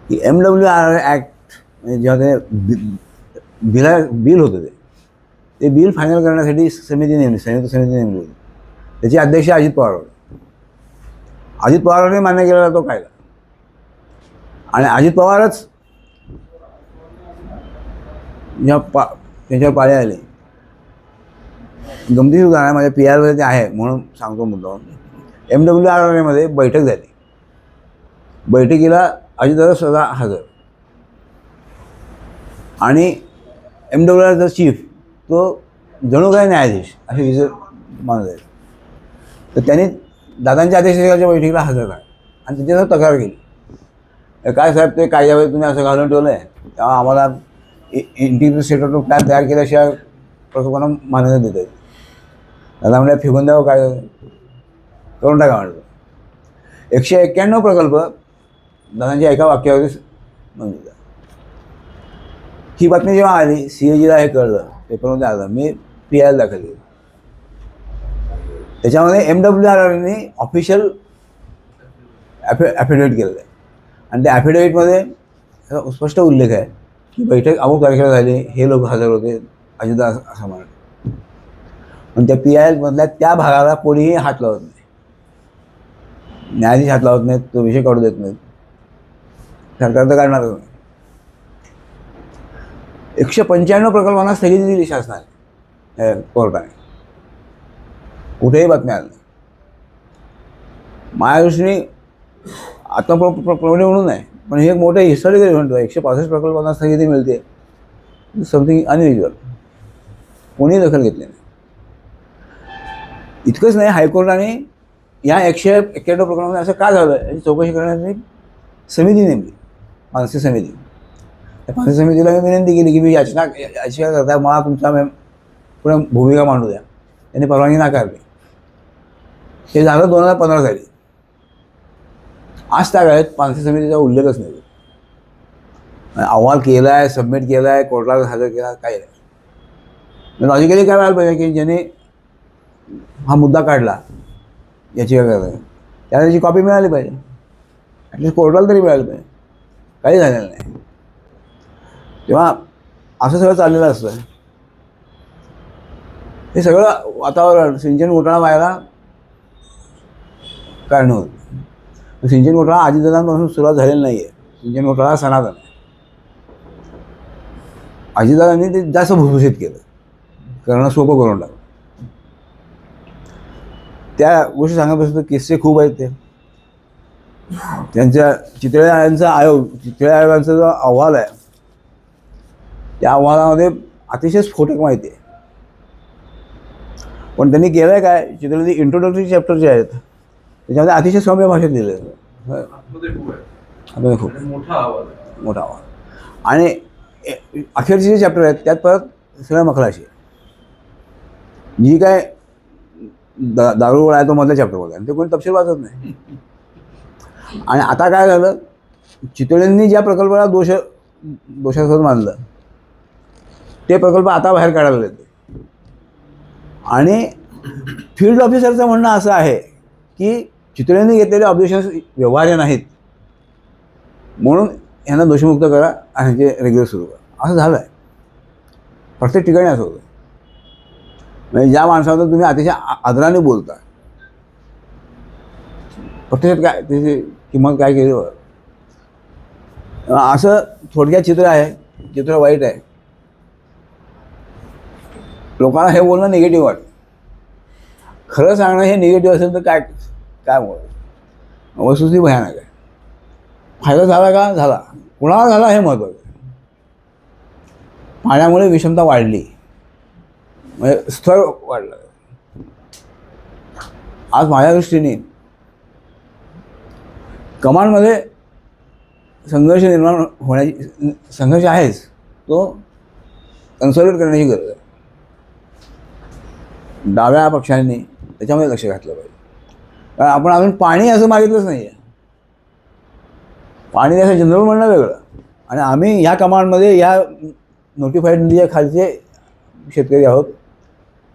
[SPEAKER 2] की MWR ॲक्ट म्हणजे जेव्हा ते बिल होतं ते बिल फायनल करण्यासाठी समिती नेमली, संयुक्त समिती नेमली होती. त्याचे अध्यक्ष अजित पवार होते. अजित पवारांनी मान्य केलेला तो कायदा. आणि अजित पवारच जेव्हा त्यांच्यावर पाळी आली, गमतीशीर उदाहरण आहे, माझ्या PR ते आहे म्हणून सांगतो मुद्दाम. MWR बैठक झाली. बैठकीला अजितदादा स्वतः हजर आणि MWRचा चीफ तो जणू काय न्यायाधीश असे विचार मानत आहेत. तर त्यांनी दादांच्या अध्यक्षतेखालच्या बैठकीला हजर राहा आणि त्याच्यावर तक्रार केली. काय साहेब, ते कायद्यामध्ये तुम्ही असं घालून ठेवलं आहे, तेव्हा आम्हाला इंटिग्रेटेड सेक्टर प्लॅन तयार केल्याशिवाय प्रकल्पांना मान्यता देत आहेत. दादा म्हणजे फेकून द्यावं, काय करून टाका म्हणतो. 191 प्रकल्प दादांच्या एका वाक्यावरती मंजूर झाला. ही बातमी जेव्हा आली, CAGला हे कळलं, पेपरमध्ये आलं, मी PI दाखल केली. त्याच्यामध्ये MWRने ऑफिशियल ॲफिडेविट केलेलं आहे आणि त्या ॲफिडेविटमध्ये स्पष्ट उल्लेख आहे की बैठक अमुक तारखेला झाली, हे लोक हजर होते, अजितदादा असं म्हणत. पण त्या PI त्या भागाला कोणीही हात लावत नाही, न्यायाधीश हात लावत नाहीत, तो विषय काढू देत नाहीत. सरकार तर काढणारच नाही. 195 प्रकल्पांना स्थगिती दिली शासनाने, कोर्टाने. कुठेही बातम्या आल्या नाही. माझ्या दृष्टीने आता प्रॉब्लेम म्हणून नाही, पण हे एक मोठं हिस्टॉरिकल इव्हेंट आहे. 165 प्रकल्पांना स्थगिती मिळते, समथिंग अनयुज्युअल. कोणीही दखल घेतली नाही. इतकंच नाही, हायकोर्टाने या 191 प्रकरणामध्ये असं का झालं याची चौकशी करण्याची समिती नेमली, मानसी समिती. त्या मानसी समितीला मी विनंती केली की मी याचिका करता मला तुमच्या पुढे भूमिका मांडू द्या. त्यांनी परवानगी नाकारली. हे झालं 2015 साली. आज त्या काळात मानसी समितीचा उल्लेखच नाही. अहवाल केला आहे, सबमिट केला आहे, कोर्टाला हजर केला, काही नाही. लॉजिकली काय व्हायला पाहिजे की ज्याने हा मुद्दा काढला याचिका करता, त्याला त्याची कॉपी मिळाली पाहिजे, ॲटलीस्ट कोर्टाला तरी मिळाली पाहिजे. काही झालेलं नाही. तेव्हा असं सगळं चाललेलं असतं. हे सगळं वातावरण सिंचन घोटाळा व्हायला कारण होतं. सिंचन घोटाळा अजितदादांपासून सुरुवात झालेला नाही आहे. सिंचन घोटाळा सनातन आहे. अजितदादांनी ते जास्त भुसभुशीत केलं, करणं सोपं करून टाकलं. त्या गोष्टी सांगण्यापासून किस्से खूप आहेत. ते त्यांच्या चितळे आयोगांचा जो अहवाल आहे त्या अहवालामध्ये अतिशय स्फोटक माहिती आहे. पण त्यांनी केलं आहे काय, चितळेचे इंट्रोडक्टरी चॅप्टर जे आहेत त्याच्यामध्ये अतिशय सौम्य भाषेत लिहिलं आहे. खूप मोठा अहवाल. आणि अखेरचे जे चॅप्टर आहेत त्यात परत सगळं मखलाशी आहे. जी काय दारू आहे तो मधल्या चॅप्टरमध्ये आणि ते कोणी तपशील वाचत नाही. आणि आता काय झालं, चितळेंनी ज्या प्रकल्पाला दोषास्पद मानलं ते प्रकल्प आता बाहेर काढायला येते. आणि फील्ड ऑफिसरचं म्हणणं असं आहे की चितळेंनी घेतलेले ऑब्जेक्शन्स व्यवहार्य नाहीत म्हणून यांना दोषमुक्त करा आणि जे रेग्युलर सुरू करा. असं झालं आहे. प्रत्येक ठिकाणी असं होतं. म्हणजे ज्या माणसाबद्दल तुम्ही अतिशय आदराने बोलता प्रत्यक्षात काय त्याची किंमत काय केली बरं. असं थोडक्यात चित्र आहे. चित्र वाईट आहे. लोकांना हे बोलणं निगेटिव्ह वाटतं. खरं सांगणं हे निगेटिव्ह असेल तर काय काय बोलणं. वस्तुस्थिती भयानक आहे. फायदा झाला का? झाला. कुणाला झाला हे महत्त्वाचं आहे. पाण्यामुळे विषमता वाढली, म्हणजे स्तर वाढलं. आज माझ्या दृष्टीने कमांडमध्ये संघर्ष निर्माण होण्याची संघर्ष आहेच, तो कन्सॉलिडेट करण्याची गरज आहे. डाव्या पक्षांनी त्याच्यामध्ये लक्ष घातलं पाहिजे. कारण आपण अजून पाणी असं मागितलंच नाही आहे. पाणी त्याचं जनरल म्हणणं वेगळं. आणि आम्ही ह्या कमांडमध्ये ह्या नोटिफाईड नदीच्या खालचे शेतकरी आहोत.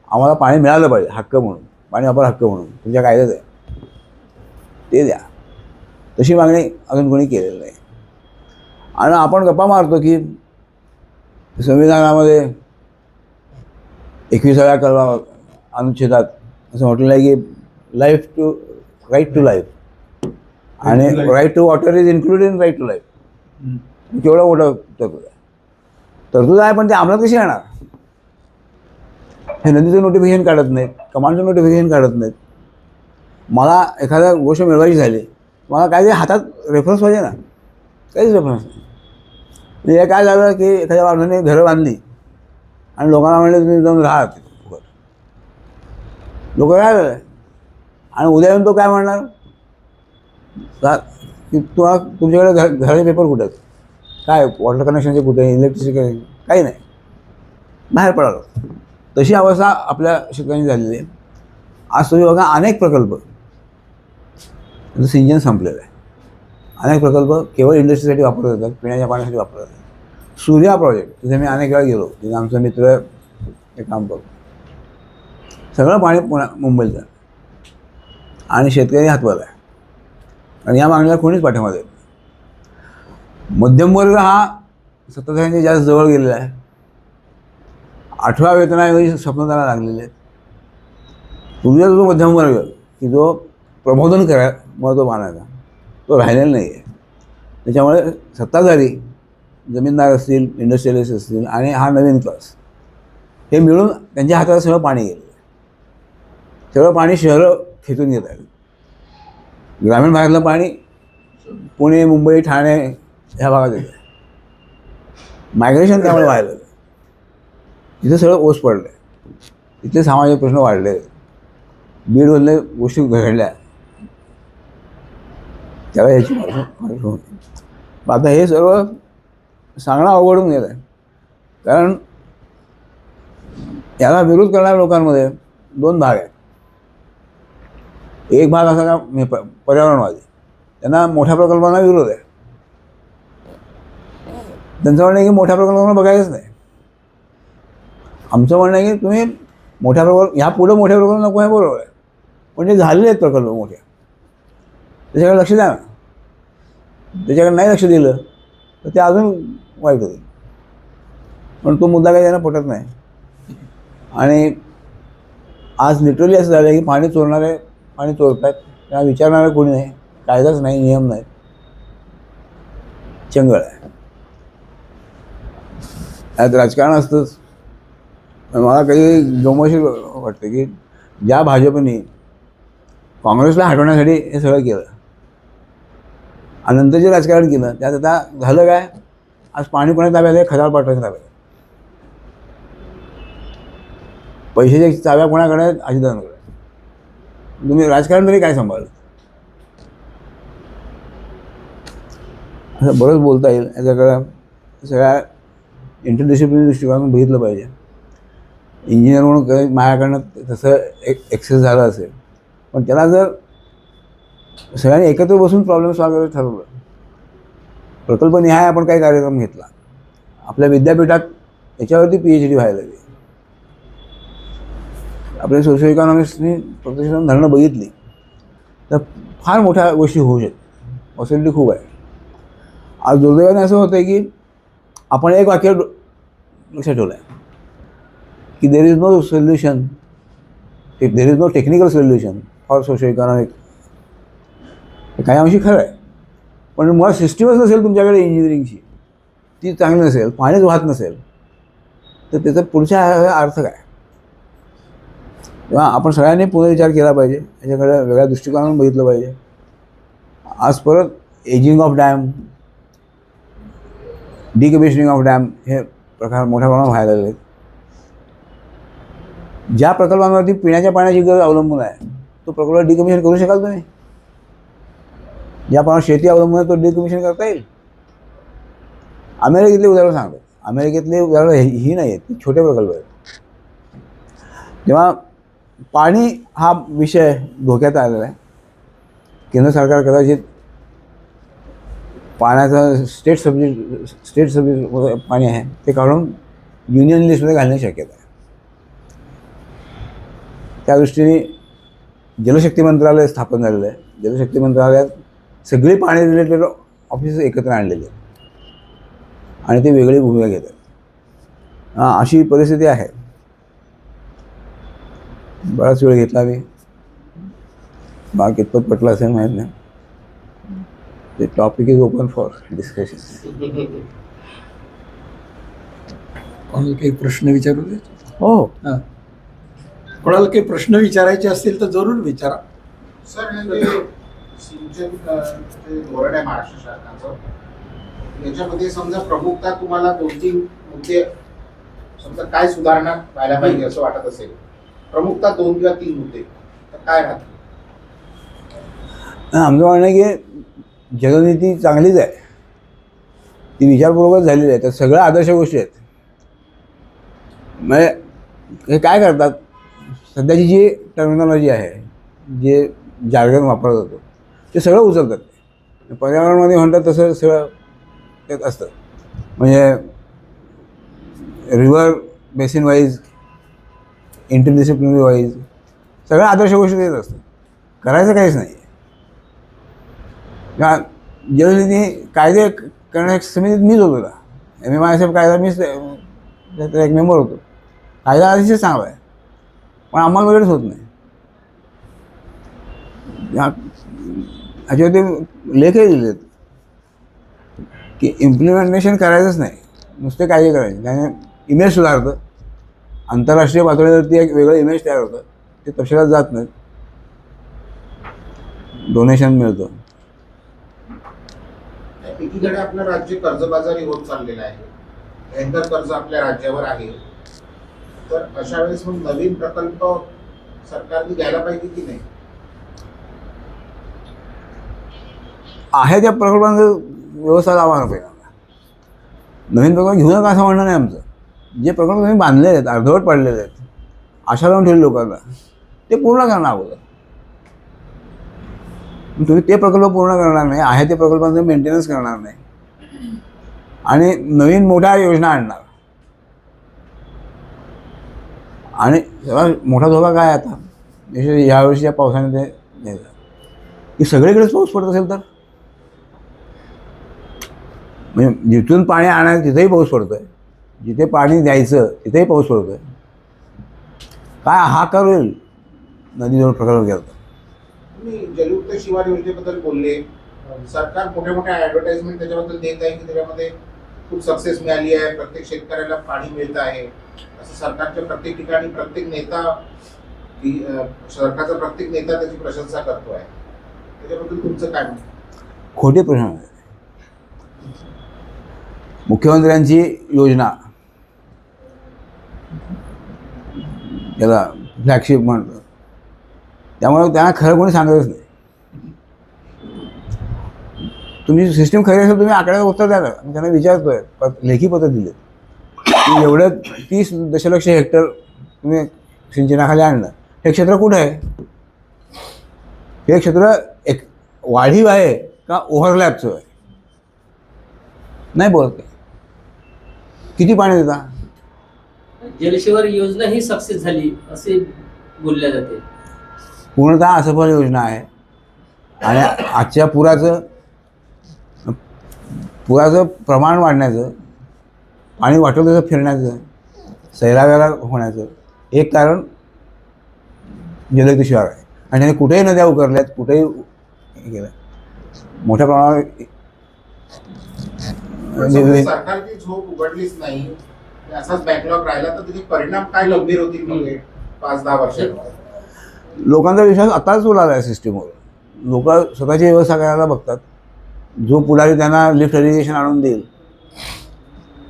[SPEAKER 2] आम्हाला पाणी मिळालं पाहिजे हक्क म्हणून, पाणी वापर हक्क म्हणून तुमच्या कायद्यात आहे, ते द्या. तशी मागणी अजून कोणी केलेली नाही. आणि आपण गप्पा मारतो की संविधानामध्ये 21व्या कलमा अनुच्छेदात असं म्हटलेलं आहे की राईट टू लाईफ आणि right to water is included in right to life. केवढं मोठं तरतूद आहे. तरतूद आहे पण ते अंमलात कशी येणार. हे नदीचं नोटिफिकेशन काढत नाहीत, कमांडचं नोटिफिकेशन काढत नाहीत. मला एखाद्या गोष्ट मिळवायची झाली, मला काय ते हातात रेफरन्स पाहिजे ना. काहीच रेफरन्स नाही. म्हणजे हे काय झालं की एखाद्या माणसाने घरं बांधली आणि लोकांना म्हणले तुम्ही जाऊन राहा. लोक काय झालं आणि उद्या येऊन तो काय म्हणणार की तुमच्याकडे घराचे पेपर कुठे आहेत, काय वॉटर कनेक्शनचे कुठे, इलेक्ट्रिसिटी काही नाही, बाहेर पडालो. तशी अवस्था आपल्या शेतकऱ्यांनी झालेली आहे. आज तुम्ही बघा अनेक प्रकल्प सिंचन संपलेलं आहे. अनेक प्रकल्प केवळ इंडस्ट्रीसाठी वापरले जातात, पिण्याच्या पाण्यासाठी वापरले जातात. सूर्या प्रोजेक्ट तिथे मी अनेक वेळा गेलो, तिथे आमचा मित्र हे काम करतो. सगळं पाणी मुंबईचं आणि शेतकरी हातवर आहे. आणि या मागणीला कोणीच पाठिंबा देत नाही. मध्यमवर्ग हा सत्ताधाऱ्यांच्या जास्त जवळ गेलेला आहे. 8व्या वेतनाऐवजी स्वप्न त्याला लागलेले आहेत. तुमचा जो मध्यमवर्ग की जो प्रबोधन महत्त्व मानायचा तो राहिलेला नाही आहे. त्याच्यामुळे सत्ताधारी जमीनदार असतील, इंडस्ट्रियलिस्ट असतील आणि हा नवीन क्लास हे मिळून त्यांच्या हातात सगळं पाणी गेलं. सगळं पाणी शहरं खेचून घेत आहेत. ग्रामीण भागातलं पाणी पुणे, मुंबई, ठाणे ह्या भागात येतं. मायग्रेशन त्यामुळे व्हायला तिथे सगळं ओस पडलं आहे. तिथे सामाजिक प्रश्न वाढले. बीडमधल्या गोष्टी घडल्या त्याला याची होती. आता हे सर्व सांगणं अवघडून गेलं आहे. कारण याला विरोध करणाऱ्या लोकांमध्ये दोन भाग आहेत. एक भाग असा का पर्यावरणवादी, त्यांना मोठ्या प्रकल्पांना विरोध आहे. त्यांचं म्हणणं आहे की मोठ्या प्रकल्पांना बघायच नाही. आमचं म्हणणं आहे की तुम्ही मोठ्या प्रकल्प ह्या पुढं मोठ्या प्रकल्प नको आहे, बरोबर आहे. पण जे झालेले आहेत प्रकल्प मोठे त्याच्याकडे लक्ष द्या ना. त्याच्याकडे नाही लक्ष दिलं तर ते अजून वाईट होईल. पण तो मुद्दा काही त्यांना पटत नाही. आणि आज लिटरली असं झालं की पाणी चोरणारे पाणी चोरत आहेत, त्यांना विचारणारं कोणी नाही, कायदाच नाही, नियम नाही, चंगळ आहे. यात राजकारण असतंच. मला काही गमतीशीर वाटतं की ज्या भाजपने काँग्रेसला हटवण्यासाठी हे सगळं केलं आणि नंतर जे राजकारण केलं त्यात आता झालं काय, आज पाणी कोणा ताब्यात आहे, खदाळ पाटलाच्या ताब्यात आहे. पैशाच्या चाव्या कोणाकडे आहेत, अजितदादांकडे. तुम्ही राजकारण तरी काय सांभाळलं. असं बरंच बोलता येईल. याच्याकडं सगळ्या इंटरडिसिप्लिनरी दृष्टिकोनातून बघितलं पाहिजे. इंजिनियर म्हणून काही माझ्याकडनं तसं एक्सेस झालं असेल, पण त्याला जर सगळ्यांनी एकत्र बसून प्रॉब्लेम सॉल्व्ह करायचं ठरवलं, प्रकल्पनिहाय आपण काही कार्यक्रम घेतला, आपल्या विद्यापीठात याच्यावरती PhD व्हायला लागली, आपल्या सोशो इकॉनॉमिक्सनी प्रत्यक्षात धरणं बघितली, तर फार मोठ्या गोष्टी होऊ शकतात. पॉसिबिलिटी खूप आहे. आज दुर्दैवाने असं होतं आहे की आपण एक वाक्य लक्षात ठेवलं आहे की there is no solution, there is no technical solution for socio economic. हे काही अंशी खरं आहे, पण मुळात सिस्टीमच नसेल तुमच्याकडे इंजिनिअरिंगची, ती चांगली नसेल, पाणीच वाहत नसेल, तर त्याचा पुढच्या अर्थ काय. तेव्हा आपण सगळ्यांनी पुनर्विचार केला पाहिजे, याच्याकडे वेगळ्या दृष्टिकोनातून बघितलं पाहिजे. आज परत ageing of dam, decommissioning of dam हे प्रकार मोठ्या प्रमाणात व्हायला लागले आहेत. ज्या प्रकल्पांवरती पिण्याच्या पाण्याची गरज अवलंबून आहे, तो प्रकल्प डिकमिशन करू शकाल तुम्ही? ज्या प्रमाणात शेती अवलंबून आहे, तो डिकमिशन करता येईल? अमेरिकेतले उदाहरण सांगतो. अमेरिकेतले उदाहरण ही नाही आहेत, ती छोटे प्रकल्प आहेत. तेव्हा पाणी हा विषय धोक्यात आलेला आहे. केंद्र सरकार कदाचित पाण्याचं स्टेट सब्जेक्ट पाणी आहे ते काढून युनियन लिस्टमध्ये घालण्याची शक्यता आहे. त्या दृष्टीने जलशक्ती मंत्रालय स्थापन झालेलं आहे. जलशक्ती मंत्रालयात सगळी पाणी रिलेटेड ऑफिसेस एकत्र आणलेली आहेत आणि ते वेगळी भूमिका घेतात. अशी परिस्थिती आहे. बराच वेळ घेतला मी, बाग कितपत पटला असेल माहीत नाही. The topic is open for discussion.
[SPEAKER 3] कोणाला काही प्रश्न विचारू दे.
[SPEAKER 2] हो,
[SPEAKER 3] हां, कोणाला काही प्रश्न विचारायचे असतील तर जरूर विचारा.
[SPEAKER 4] सर, हे जे सिंचन जे धोरण आहे महाराष्ट्र शासनाचं, याच्यामध्ये समजा प्रमुखता तुम्हाला 2-3 मुद्दे, समजा काय सुधारणा व्हायला पाहिजे असं वाटत असेल, प्रमुखता 2 किंवा 3 मुद्दे, तर काय राहतील?
[SPEAKER 2] आमचं म्हणणं आहे की जलनीती चांगलीच आहे, ती विचारपूर्वक झालेली आहे, तर सगळ्या आदर्श गोष्टी आहेत. म्हणजे हे काय करतात, सध्याची जी टर्मिनॉलॉजी आहे, जे जार्गन वापरलं जातो, ते सगळं उचलतात. पर्यावरणामध्ये म्हणतात तसं सगळं त्यात असतं. म्हणजे river basin wise, interdisciplinary wise सगळ्या आदर्श गोष्टी देत असतात. करायचं काहीच नाही. का जलनीती कायदे करण्याच्या समितीत मीच होतो ना, MMISF कायदा मीच त्याचा एक मेंबर होतो. कायदा अतिशय चांगला आहे, पण अंमलबजावणीच होत नाही. ह्याच्यावरती लेखही दिलेत की इम्प्लिमेंटेशन करायचंच नाही, नुसते कायदे करायचे. त्याने इमेज सुधारतं, आंतरराष्ट्रीय पातळीवरती एक वेगळं इमेज तयार होतं, ते तपशिलात जात नाहीत, डोनेशन मिळतं.
[SPEAKER 4] एकीकडे आपलं राज्य कर्जबाजारी होत चाललेलं आहे, भयंकर कर्ज आपल्या राज्यावर आहे, तर अशा वेळेस मग नवीन प्रकल्प सरकारने घ्यायला पाहिजे की नाही?
[SPEAKER 2] आहे त्या प्रकल्पांचं व्यवस्था लावायला पाहिजे. नवीन प्रकल्प घेऊ नका असं म्हणणं नाही आमचं. जे प्रकल्प तुम्ही बांधलेले आहेत, अर्धवट पडलेले आहेत, आशा लावून ठेवले लोकांना, ते पूर्ण करणं अगोदर. तुम्ही ते प्रकल्प पूर्ण करणार नाही, आहे ते प्रकल्पांचं मेंटेनन्स करणार नाही आणि नवीन मोठ्या योजना आणणार. आणि सर्वात मोठा धोका काय आता, यावर्षी या पावसाने ते घ्यायचा की सगळीकडेच पाऊस पडत असेल तर, म्हणजे जिथून पाणी आणायचं तिथेही पाऊस पडतो आहे, जिथे पाणी द्यायचं तिथेही पाऊस पडतो आहे. काय हाहाकार होईल नदीजवळ प्रकल्प गेला.
[SPEAKER 4] तुम्ही जलयुक्त शिवार योजनेबद्दल बोलले, सरकार मोठ्या मोठ्या ॲडव्हर्टाइजमेंट त्याच्याबद्दल देत आहे की त्याच्यामध्ये खूप सक्सेस मिळाली आहे, प्रत्येक शेतकऱ्याला पाणी मिळतं आहे, असं सरकारच्या प्रत्येक ठिकाणी प्रत्येक नेता, सरकारचा प्रत्येक नेता त्याची प्रशंसा करतो आहे. त्याच्याबद्दल तुमचं काय म्हणणं?
[SPEAKER 2] खोटे प्रश्न आहे. मुख्यमंत्र्यांची योजना, याला फ्लॅगशिप म्हणतात, त्यामुळे त्यांना खरं कोणी सांगतच नाही. तुमची सिस्टीम खरी असेल, तुम्ही आकड्याचं उत्तर द्या. मी त्यांना विचारतोय, लेखी पत्र दिले, की एवढं 30 दशलक्ष हेक्टर तुम्ही सिंचनाखाली आणलं, हे क्षेत्र कुठं आहे? हे क्षेत्र एक वाढीव आहे का ओव्हरलॅपचं आहे? नाही बोलत आहे. किती पाणी देता?
[SPEAKER 5] जलशिवार योजना ही सक्सेस झाली असे बोलल्या जाते.
[SPEAKER 2] पूर्णतः असफल योजना आहे. आणि आजच्या पुराचं प्रमाण वाढण्याचं, पाणी वाटेल तसं फिरण्याचं, सैलागाला होण्याचं एक कारण जलयुक्त शिवार आहे. आणि त्याने कुठेही नद्या उकरल्यात, कुठेही हे केलं मोठ्या प्रमाणावर.
[SPEAKER 4] सरकारची झोप उघडलीच नाही, असाच बॅकलॉग राहिला तर त्याचे परिणाम काय गंभीर होतील म्हणजे 5-10 वर्षात?
[SPEAKER 2] लोकांचा विश्वास आताच उडाला आहे सिस्टीमवर. लोक स्वतःची व्यवस्था करायला बघतात. जो पुढारी त्यांना लिफ्ट इरिगेशन आणून देईल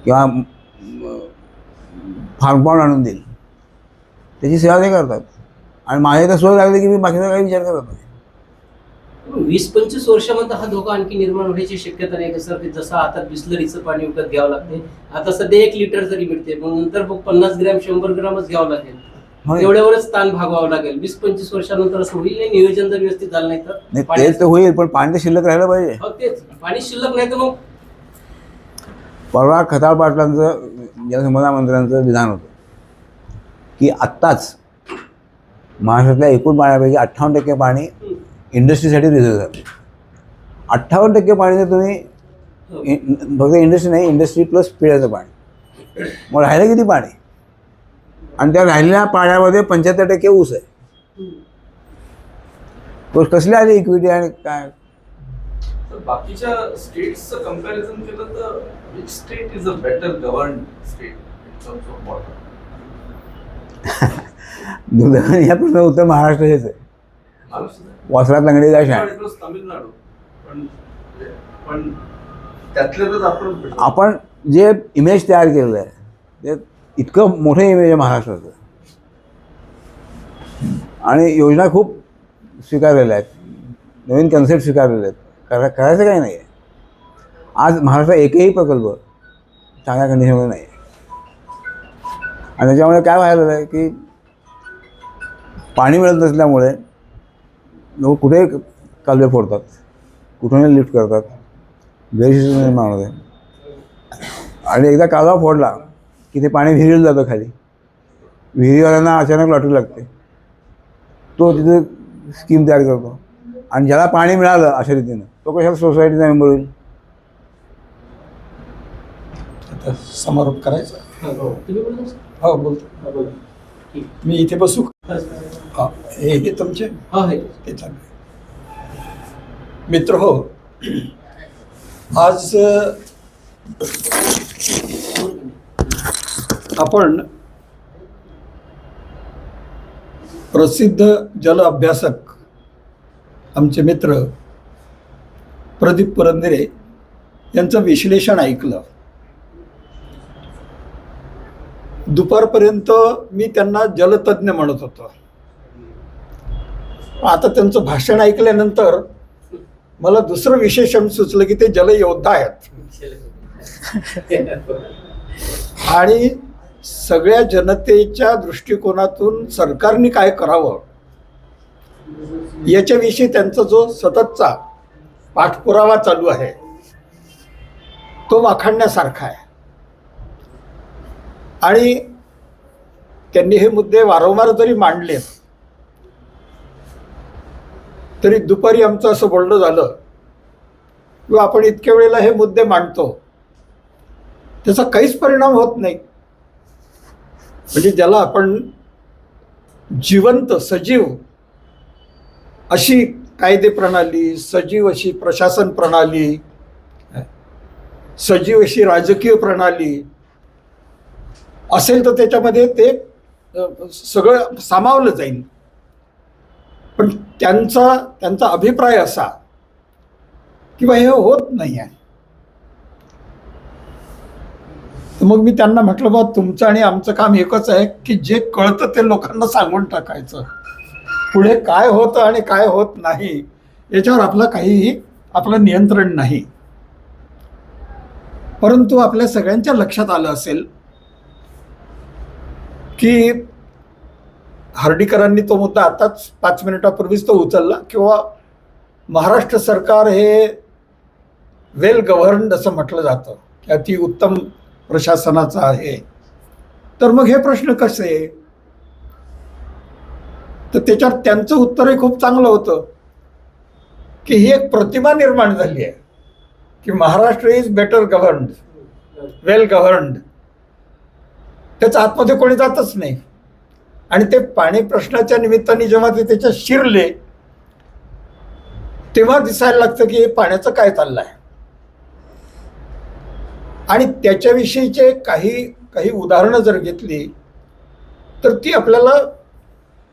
[SPEAKER 2] किंवा फार्मपॉन्ड आणून देईल त्याची सेवा ते करतात. आणि माझ्या तर सोय लागली की मी बाकीचा काही विचार करत नाही.
[SPEAKER 5] 20-25 वर्षामध्ये हा धोका आणखी निर्माण होण्याची शक्यता नाही का सर? की जसं आता बिस्लरीचं पाणी विकत घ्यावं लागते, आता सध्या 1 लिटर जरी मिळते, मग नंतर 50 ग्रॅम 100 ग्रॅमच घ्यावं लागेल. तेवढ्यावरच ताण भागवावं लागेल. 20-25 वर्षानंतर असं होईल नाही, नियोजन जर व्यवस्थित झालं नाही तर.
[SPEAKER 2] तेच तर होईल, पण पाणी तर शिल्लक राहिलं पाहिजे.
[SPEAKER 5] तेच पाणी शिल्लक नाही तर मग.
[SPEAKER 2] परवा खताळ पाटलांचं जलसंपदा मंत्र्यांचं विधान होतं की आत्ताच महाराष्ट्रातल्या एकूण पाण्यापैकी 58% पाणी इंडस्ट्रीसाठी रिझर्व झालं. 58% पाणी जर तुम्ही फक्त इंडस्ट्री नाही, इंडस्ट्री प्लस पिण्याचं पाणी, मग राहिलं किती पाणी? आणि त्या राहिलेल्या पाण्यामध्ये 75% ऊस आहे. तो कसली आली इक्विटी आणि काय?
[SPEAKER 6] बाकीच्या स्टेट्सचं कंपॅरिझन केलं तर which state is a better governed state in terms of water?
[SPEAKER 2] दुर्दैवाने या प्रश्न उत्तर महाराष्ट्र हेच आहे. वासरात लंगडी काय शाळ.
[SPEAKER 6] तामिळनाडू पण त्यातल्यातच
[SPEAKER 2] आपण जे इमेज तयार केलेलं आहे ते इतकं मोठं इमेज आहे महाराष्ट्राचं. आणि योजना खूप स्वीकारलेल्या आहेत, नवीन कन्सेप्ट स्वीकारलेले आहेत. करायचं काही नाही आहे. आज महाराष्ट्रात एकही प्रकल्प चांगल्या कंडिशनमध्ये नाही आहे. आणि त्याच्यामुळे काय व्हायला आहे की पाणी मिळत नसल्यामुळे लोक कुठेही कालवे फोडतात, कुठूनही लिफ्ट करतात, गैरसोय निर्माण होते. आणि एकदा कालवा फोडला की ते पाणी विहिरीला जातं खाली. विहिरीवाल्यांना अचानक लॉटरी लागते, तो तिथे स्कीम तयार करतो. आणि ज्याला पाणी मिळालं अशा रीतीनं तो कशाला सोसायटीचा मेंबर होईल?
[SPEAKER 3] आता समारोप करायचा.
[SPEAKER 5] तुम्ही बोलता सर?
[SPEAKER 3] हो बोलतो. मी इथे बसू? हा, हे तुमचे
[SPEAKER 5] हा आहे
[SPEAKER 3] ते चांगले मित्र हो. आज आपण प्रसिद्ध जल अभ्यासक आमचे मित्र प्रदीप पुरंदरे यांचं विश्लेषण ऐकलं. दुपारपर्यंत मी त्यांना जलतज्ञ म्हणत होतो. आता त्यांचं भाषण ऐकल्यानंतर मला दुसरं विशेषण सुचलं की ते जलयोद्धा आहेत. आणि सगळ्या जनतेच्या दृष्टिकोनातून सरकारने काय करावं याच्याविषयी त्यांचा जो सततचा पाठपुरावा चालू आहे तो वाखाणण्यासारखा आहे. आणि त्यांनी हे मुद्दे वारंवार जरी मांडले तरी दुपारी आमचं असं बोलणं झालं की आपण इतक्या वेळेला हे मुद्दे मांडतो त्याचा काहीच परिणाम होत नाही. म्हणजे ज्याला आपण जिवंत सजीव अशी कायदे प्रणाली, सजीव अशी प्रशासन प्रणाली, सजीव अशी राजकीय प्रणाली असेल तर त्याच्यामध्ये ते सगळं सामावलं जाईल. पण त्यांचा अभिप्राय असा की बा हे होत नाही आहे. मग मी त्यांना म्हटलं बा तुमचं आणि आमचं काम एकच आहे की जे कळतं ते लोकांना सांगून टाकायचं. पुढे काय होतं आणि काय होत नाही याच्यावर आपलं नियंत्रण नाही. परंतु आपल्या सगळ्यांच्या लक्षात आलं असेल की हर्डीकरांनी तो मुद्दा आताच 5 मिनिटापूर्वीच तो उचलला, किंवा महाराष्ट्र सरकार हे वेल गव्हर्न्ड असं म्हटलं जातं की अति उत्तम प्रशासनाचं आहे. तर मग हे प्रश्न कसे? तर त्याच्यावर त्यांचं उत्तरही खूप चांगलं होतं की ही एक प्रतिमा निर्माण झाली आहे की महाराष्ट्र इज बेटर गव्हर्न्ड, वेल गव्हर्न्ड. त्याच्या आतमध्ये कोणी जातच नाही. आणि ते पाणी प्रश्नाच्या निमित्ताने जेव्हा ते त्याच्यात शिरले तेव्हा दिसायला लागतं की हे पाण्याचं काय चाललं आहे. आणि त्याच्याविषयीचे काही उदाहरणं जर घेतली तर ती आपल्याला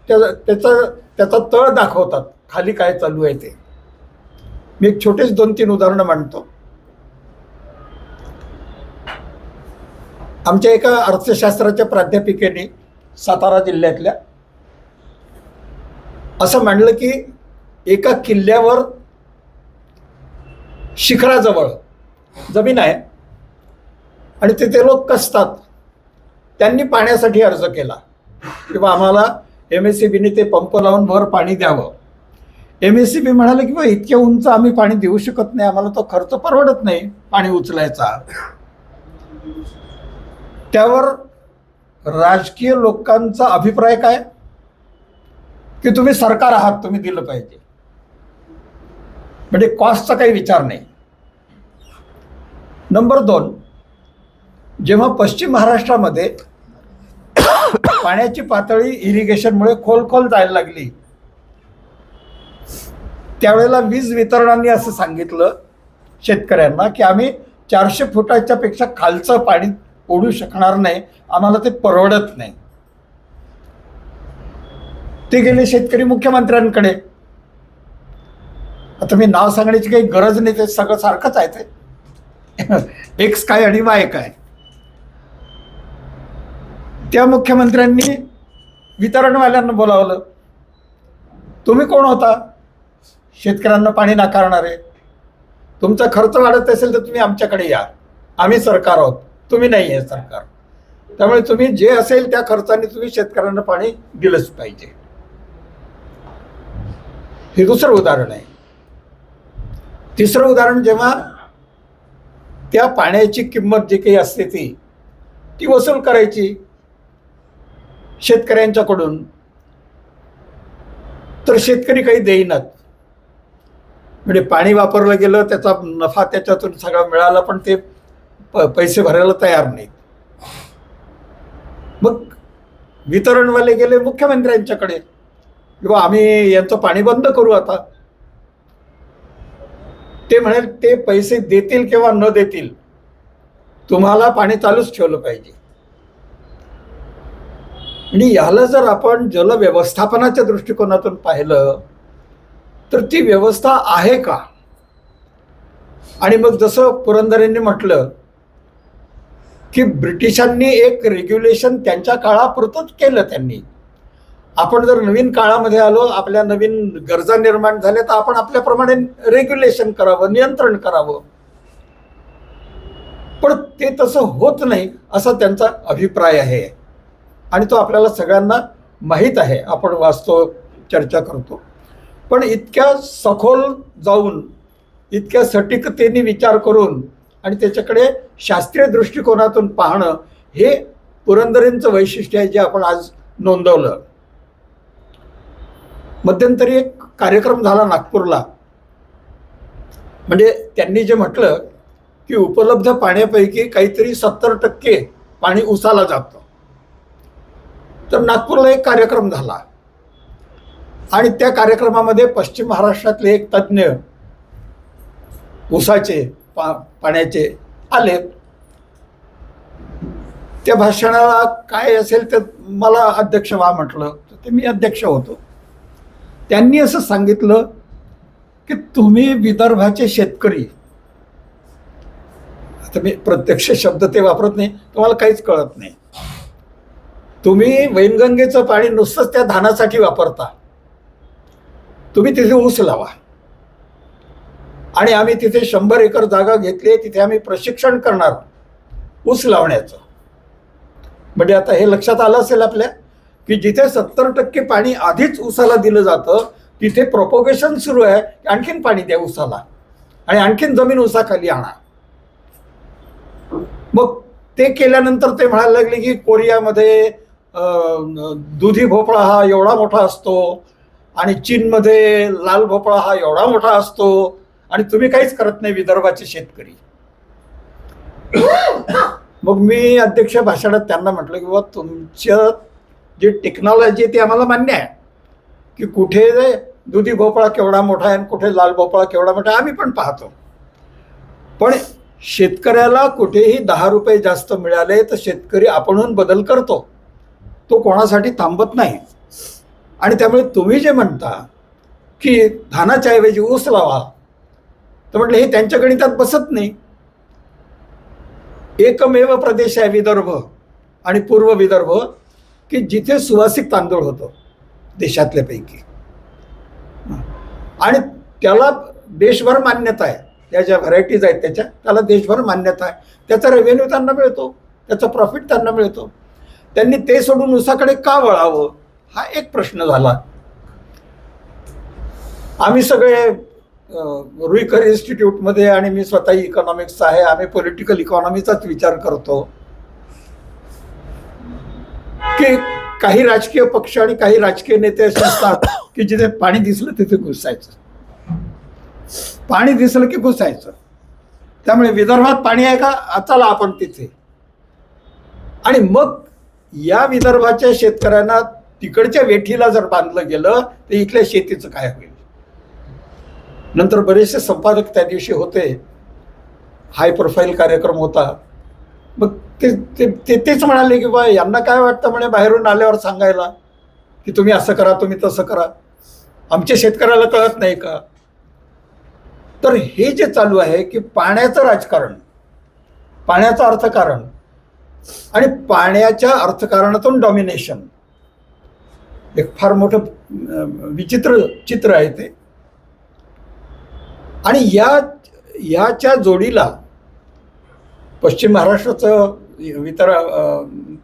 [SPEAKER 3] त्याचा तळ दाखवतात, खाली काय चालू आहे ते. मी एक छोटेच 2-3 उदाहरणं मांडतो. आमच्या एका अर्थशास्त्राच्या प्राध्यापिकेने सातारा जिल्ह्यातल्या असं मांडलं की एका किल्ल्यावर शिखराजवळ जमीन आहे आणि तिथे लोक कसतात. त्यांनी पाण्यासाठी अर्ज केला किंवा आम्हाला MSEBने ते पंप लावून वर पाणी द्यावं. MSEB म्हणाले की इतक्या उंच आम्ही पाणी देऊ शकत नाही, आम्हाला तो खर्च परवडत नाही पाणी उचलायचा. त्यावर राजकीय लोकांचा अभिप्राय काय की तुम्ही सरकार आहात, तुम्ही दिलं पाहिजे. म्हणजे कॉस्टचा काही विचार नाही. नंबर 2, जेव्हा पश्चिम महाराष्ट्रामध्ये पाण्याची पातळी इरिगेशनमुळे खोल जायला लागली त्यावेळेला वीज वितरणांनी असं सांगितलं शेतकऱ्यांना की आम्ही 400 फुटाच्या पेक्षा खालचं पाणी ओढू शकणार नाही, आम्हाला ते परवडत नाही. ते गेले शेतकरी मुख्यमंत्र्यांकडे. आता मी नाव सांगण्याची काही गरज नाही, ते सगळं सारखंच आहे. ते एक्स काय आणि वाय काय. त्या मुख्यमंत्र्यांनी वितरणवाल्यांना बोलावलं. तुम्ही कोण होता शेतकऱ्यांना पाणी नाकारणारे? तुमचा खर्च वाढत असेल तर तुम्ही आमच्याकडे या, आम्ही सरकार आहोत, तुम्ही नाही आहे सरकार. त्यामुळे तुम्ही जे असेल त्या खर्चाने तुम्ही शेतकऱ्यांना पाणी दिलंच पाहिजे. हे दुसरं उदाहरण आहे. तिसरं उदाहरण, जेव्हा त्या पाण्याची किंमत जी काही असते ती वसूल करायची शेतकऱ्यांच्याकडून, तर शेतकरी काही देईनात. म्हणजे पाणी वापरलं गेलं, त्याचा नफा त्याच्यातून सगळा मिळाला, पण ते पैसे भरायला तयार नाहीत. मग वितरणवाले गेले मुख्यमंत्र्यांच्याकडे किंवा आम्ही यांचं पाणी बंद करू आता. ते म्हणाल ते पैसे देतील किंवा न देतील, तुम्हाला पाणी चालूच ठेवलं पाहिजे. आणि याला जर आपण जलव्यवस्थापनाच्या दृष्टिकोनातून पाहिलं तर ती व्यवस्था आहे का? आणि मग जसं पुरंदरेंनी म्हटलं की ब्रिटिशांनी एक रेग्युलेशन त्यांच्या काळापुरतंच केलं त्यांनी. आपण जर नवीन काळामध्ये आलो, आपल्या नवीन गरजा निर्माण झाल्या, तर आपण आपल्याप्रमाणे रेग्युलेशन करावं, नियंत्रण करावं. पण ते तसं होत नाही असा त्यांचा अभिप्राय आहे. आणि तो आपल्याला सगळ्यांना माहीत आहे, आपण वाचतो, चर्चा करतो. पण इतक्या सखोल जाऊन, इतक्या सटीकतेने विचार करून आणि त्याच्याकडे शास्त्रीय दृष्टिकोनातून पाहणं हे पुरंदरेंचं वैशिष्ट्य आहे, जे आपण आज नोंदवलं. मध्यंतरी एक कार्यक्रम झाला नागपूरला. म्हणजे त्यांनी जे म्हटलं की उपलब्ध पाण्यापैकी काहीतरी 70% पाणी उसाला जातं. तर नागपूरला एक कार्यक्रम झाला आणि त्या कार्यक्रमामध्ये पश्चिम महाराष्ट्रातले एक तज्ज्ञ ऊसाचे पाण्याचे आले. त्या भाषणाला काय असेल ते मला अध्यक्ष व्हा म्हटलं, तर ते मी अध्यक्ष होतो. त्यांनी असं सांगितलं की तुम्ही विदर्भाचे शेतकरी, आता मी प्रत्यक्ष शब्द ते वापरत नाही, तुम्हाला काहीच कळत नाही. तुम्ही वैनगंगेचं पाणी नुसतंच त्या धानासाठी वापरता. तुम्ही तिथे ऊस लावा. आणि आम्ही तिथे 100 एकर जागा घेतली, तिथे आम्ही प्रशिक्षण करणार ऊस लावण्याचं. म्हणजे आता हे लक्षात आलं असेल आपल्या की जिथे 70% पाणी आधीच ऊसाला दिलं जातं तिथे प्रोपोगेशन सुरू आहे, आणखीन पाणी द्या ऊसाला आणि आणखीन जमीन ऊसाखाली आणा. मग ते केल्यानंतर ते म्हणायला लागले की कोरियामध्ये दुधी भोपळा हा एवढा मोठा असतो आणि चीनमध्ये लाल भोपळा हा एवढा मोठा असतो आणि तुम्ही काहीच करत नाही विदर्भाचे शेतकरी. मग मी अध्यक्ष भाषणात त्यांना म्हटलं की बाबा तुमचं जे टेक्नॉलॉजी आहे ते आम्हाला मान्य आहे की कुठे दुधी भोपळा केवढा मोठा आहे आणि कुठे लाल भोपळा केवढा मोठा आहे आम्ही पण पाहतो. पण शेतकऱ्याला कुठेही 10 रुपये जास्त मिळाले तर शेतकरी आपणहून बदल करतो, तो कोणासाठी थांबत नाही. आणि त्यामुळे तुम्ही जे म्हणता की धानाच्या ऐवजी ऊस लावा, तर म्हटलं हे त्यांच्या गणितात बसत नाही. एकमेव प्रदेश आहे विदर्भ आणि पूर्व विदर्भ की जिथे सुवासिक तांदूळ होतो देशातल्या पैकी, आणि त्याला देशभर मान्यता आहे. त्या ज्या व्हरायटीज आहेत त्याला देशभर मान्यता आहे. त्याचा रेव्हेन्यू त्यांना मिळतो, त्याचा प्रॉफिट त्यांना मिळतो. त्यांनी ते सोडून ऊसाकडे का वळावं हा एक प्रश्न झाला. आम्ही सगळे रुईकर इन्स्टिट्यूटमध्ये आणि मी स्वतः इकॉनॉमिक्स आहे, आम्ही पॉलिटिकल इकॉनॉमीचाच विचार करतो की काही राजकीय पक्ष आणि काही राजकीय नेते असे असतात की जिथे पाणी दिसलं तिथे घुसायचं, पाणी दिसलं की घुसायचं. त्यामुळे विदर्भात पाणी आहे का, चला आपण तिथे. आणि मग या विदर्भाच्या शेतकऱ्यांना तिकडच्या वेठीला जर बांधलं गेलं तर इथल्या शेतीचं काय होईल. नंतर बरेचसे संपादक त्या दिवशी होते, हाय प्रोफाईल कार्यक्रम होता. मग तेच म्हणाले की बा यांना काय वाटतं म्हणे बाहेरून आल्यावर सांगायला की तुम्ही असं करा तुम्ही तसं करा, आमच्या शेतकऱ्याला कळत नाही का. तर हे जे चालू आहे की पाण्याचं राजकारण, पाण्याचं अर्थकारण आणि पाण्याच्या अर्थकारणातून डॉमिनेशन, एक फार मोठं विचित्र चित्र आहे ते. आणि याच्या जोडीला पश्चिम महाराष्ट्राचं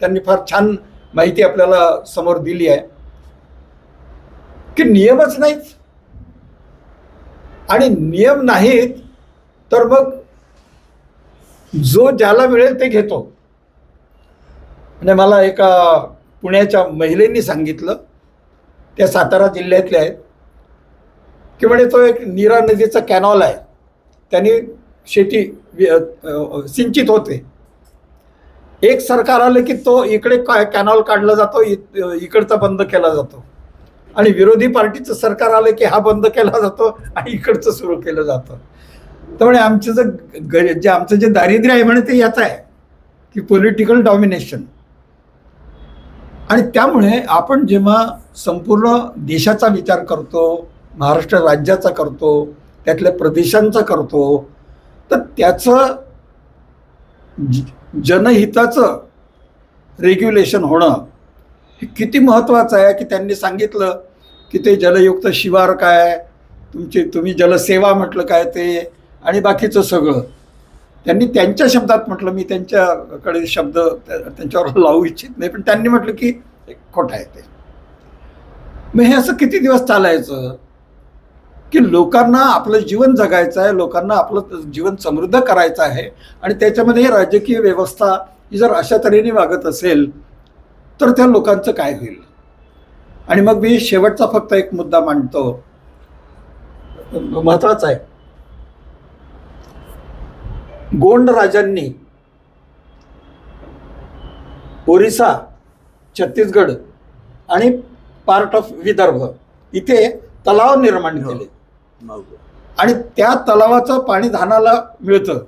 [SPEAKER 3] त्यांनी फार छान माहिती आपल्याला समोर दिली आहे की नियमच नाहीत. आणि नियम नाहीत तर मग जो ज्याला मिळेल ते घेतो. म्हणजे मला एका पुण्याच्या महिलेंनी सांगितलं, त्या सातारा जिल्ह्यातल्या आहेत, की म्हणजे तो एक नीरा नदीचा कॅनॉल आहे, त्यांनी शेती सिंचित होते. एक सरकार आलं की तो इकडे कॅनॉल काढला जातो, इकडचा बंद केला जातो. आणि विरोधी पार्टीचं सरकार आलं की हा बंद केला जातो आणि इकडचं सुरू केलं जातं. त्यामुळे आमचं जे दारिद्र्य आहे म्हणे ते याचं आहे की पॉलिटिकल डॉमिनेशन. आणि त्यामुळे आपण जेव्हा संपूर्ण देशाचा विचार करतो, महाराष्ट्र राज्याचा करतो, त्यातल्या प्रदेशांचा करतो, तर त्याचं जनहिताचं रेग्युलेशन होणं हे किती महत्त्वाचं आहे. की त्यांनी सांगितलं की ते जलयुक्त शिवार काय, तुम्ही जलसेवा म्हटलं काय ते, आणि बाकीचं सगळं त्यांनी त्यांच्या शब्दात म्हटलं. मी त्यांच्याकडे शब्द त्यांच्यावर लावू इच्छित नाही, पण त्यांनी म्हटलं की खोटं आहे ते. मग हे असं किती दिवस चालायचं की लोकांना आपलं जीवन जगायचं आहे, लोकांना आपलं जीवन समृद्ध करायचं आहे, आणि त्याच्यामध्ये राजकीय व्यवस्था ही जर अशा तऱ्हेने वागत असेल तर त्या लोकांचं काय होईल. आणि मग मी शेवटचा फक्त एक मुद्दा मांडतो, महत्वाचा आहे. गोंड राजांनी ओरिसा, छत्तीसगड आणि पार्ट ऑफ विदर्भ इथे तलाव निर्माण केले आणि त्या तलावाचं पाणी धानाला मिळतं.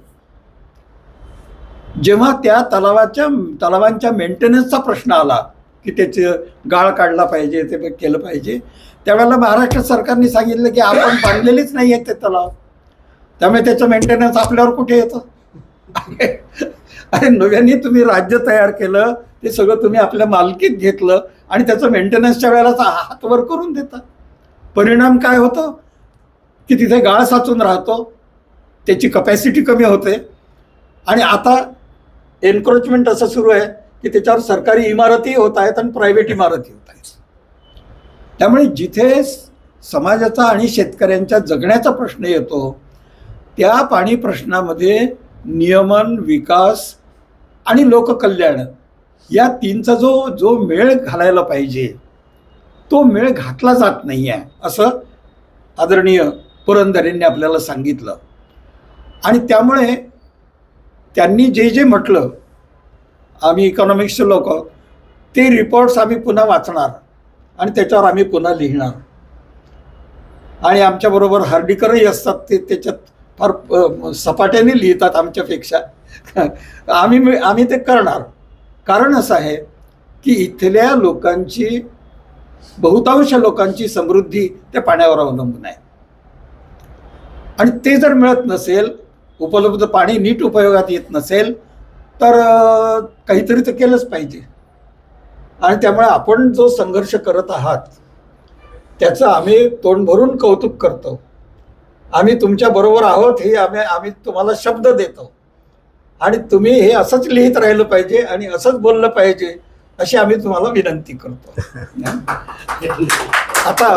[SPEAKER 3] जेव्हा त्या तलावांच्या मेंटेनन्सचा प्रश्न आला की त्याचे गाळ काढला पाहिजे, ते केलं पाहिजे, त्यावेळेला महाराष्ट्र सरकारने सांगितलं की आपण बांधलेलीच नाही आहेत ते तलाव, त्यामुळे त्याचं मेंटेनन्स आपल्यावर कुठे येतं. अरे नव्याने तुम्ही राज्य तयार केलं, ते सगळं तुम्ही आपल्या मालकीत घेतलं आणि त्याचं मेंटेनन्सच्या वेळेला हात वर करून देता. परिणाम काय होतं की तिथे गाळ साचून राहतो, त्याची कपॅसिटी कमी होते. आणि आता एन्क्रोचमेंट असं सुरू आहे की त्याच्यावर सरकारी इमारती होत आहेत आणि प्रायव्हेट इमारती होत आहेत. त्यामुळे जिथे समाजाचा आणि शेतकऱ्यांच्या जगण्याचा प्रश्न येतो त्या पाणी प्रश्नामध्ये नियमन, विकास आणि लोककल्याण या तीनचा जो मेळ घालायला पाहिजे तो मेळ घातला जात नाही आहे असं आदरणीय पुरंदरेंनी आपल्याला सांगितलं. आणि त्यामुळे त्यांनी जे म्हटलं, आम्ही इकॉनॉमिक्सचे लोक आहोत, ते रिपोर्ट्स आम्ही पुन्हा वाचणार आणि त्याच्यावर आम्ही पुन्हा लिहिणार. आणि आमच्याबरोबर हार्डीकरही असतात, ते त्याच्यात फार सपाट्याने लिहितात आमच्यापेक्षा. आम्ही ते करणार. कारण असं आहे की इथल्या लोकांची, बहुतांश लोकांची समृद्धी त्या पाण्यावर अवलंबून आहे. आणि ते जर मिळत नसेल, उपलब्ध पाणी नीट उपयोगात येत नसेल, तर काहीतरी तर केलंच पाहिजे. आणि त्यामुळे आपण जो संघर्ष करत आहात त्याचं आम्ही तोंड भरून कौतुक करतो. आम्ही तुमच्या बरोबर आहोत हे आम्ही तुम्हाला शब्द देतो. आणि तुम्ही हे असंच लिहित राहिलं पाहिजे आणि असंच बोललं पाहिजे अशी आम्ही तुम्हाला विनंती करतो. आता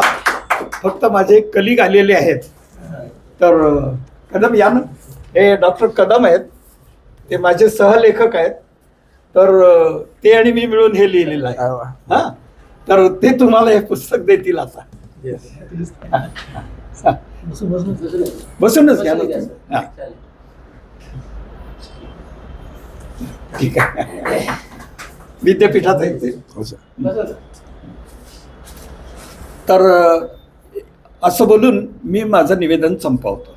[SPEAKER 3] फक्त माझे कलिग आलेले आहेत, तर कदम या ना. हे डॉक्टर कदम आहेत, ते माझे सहलेखक आहेत. तर ते आणि मी मिळून हे लिहिलेलं आहे. हां, तर ते तुम्हाला हे पुस्तक देतील. आता बसूनच घ्या ना तुम्ही. हां, ठीक आहे. विद्यापीठात आहे ते. तर असं बोलून मी माझं निवेदन संपवतो.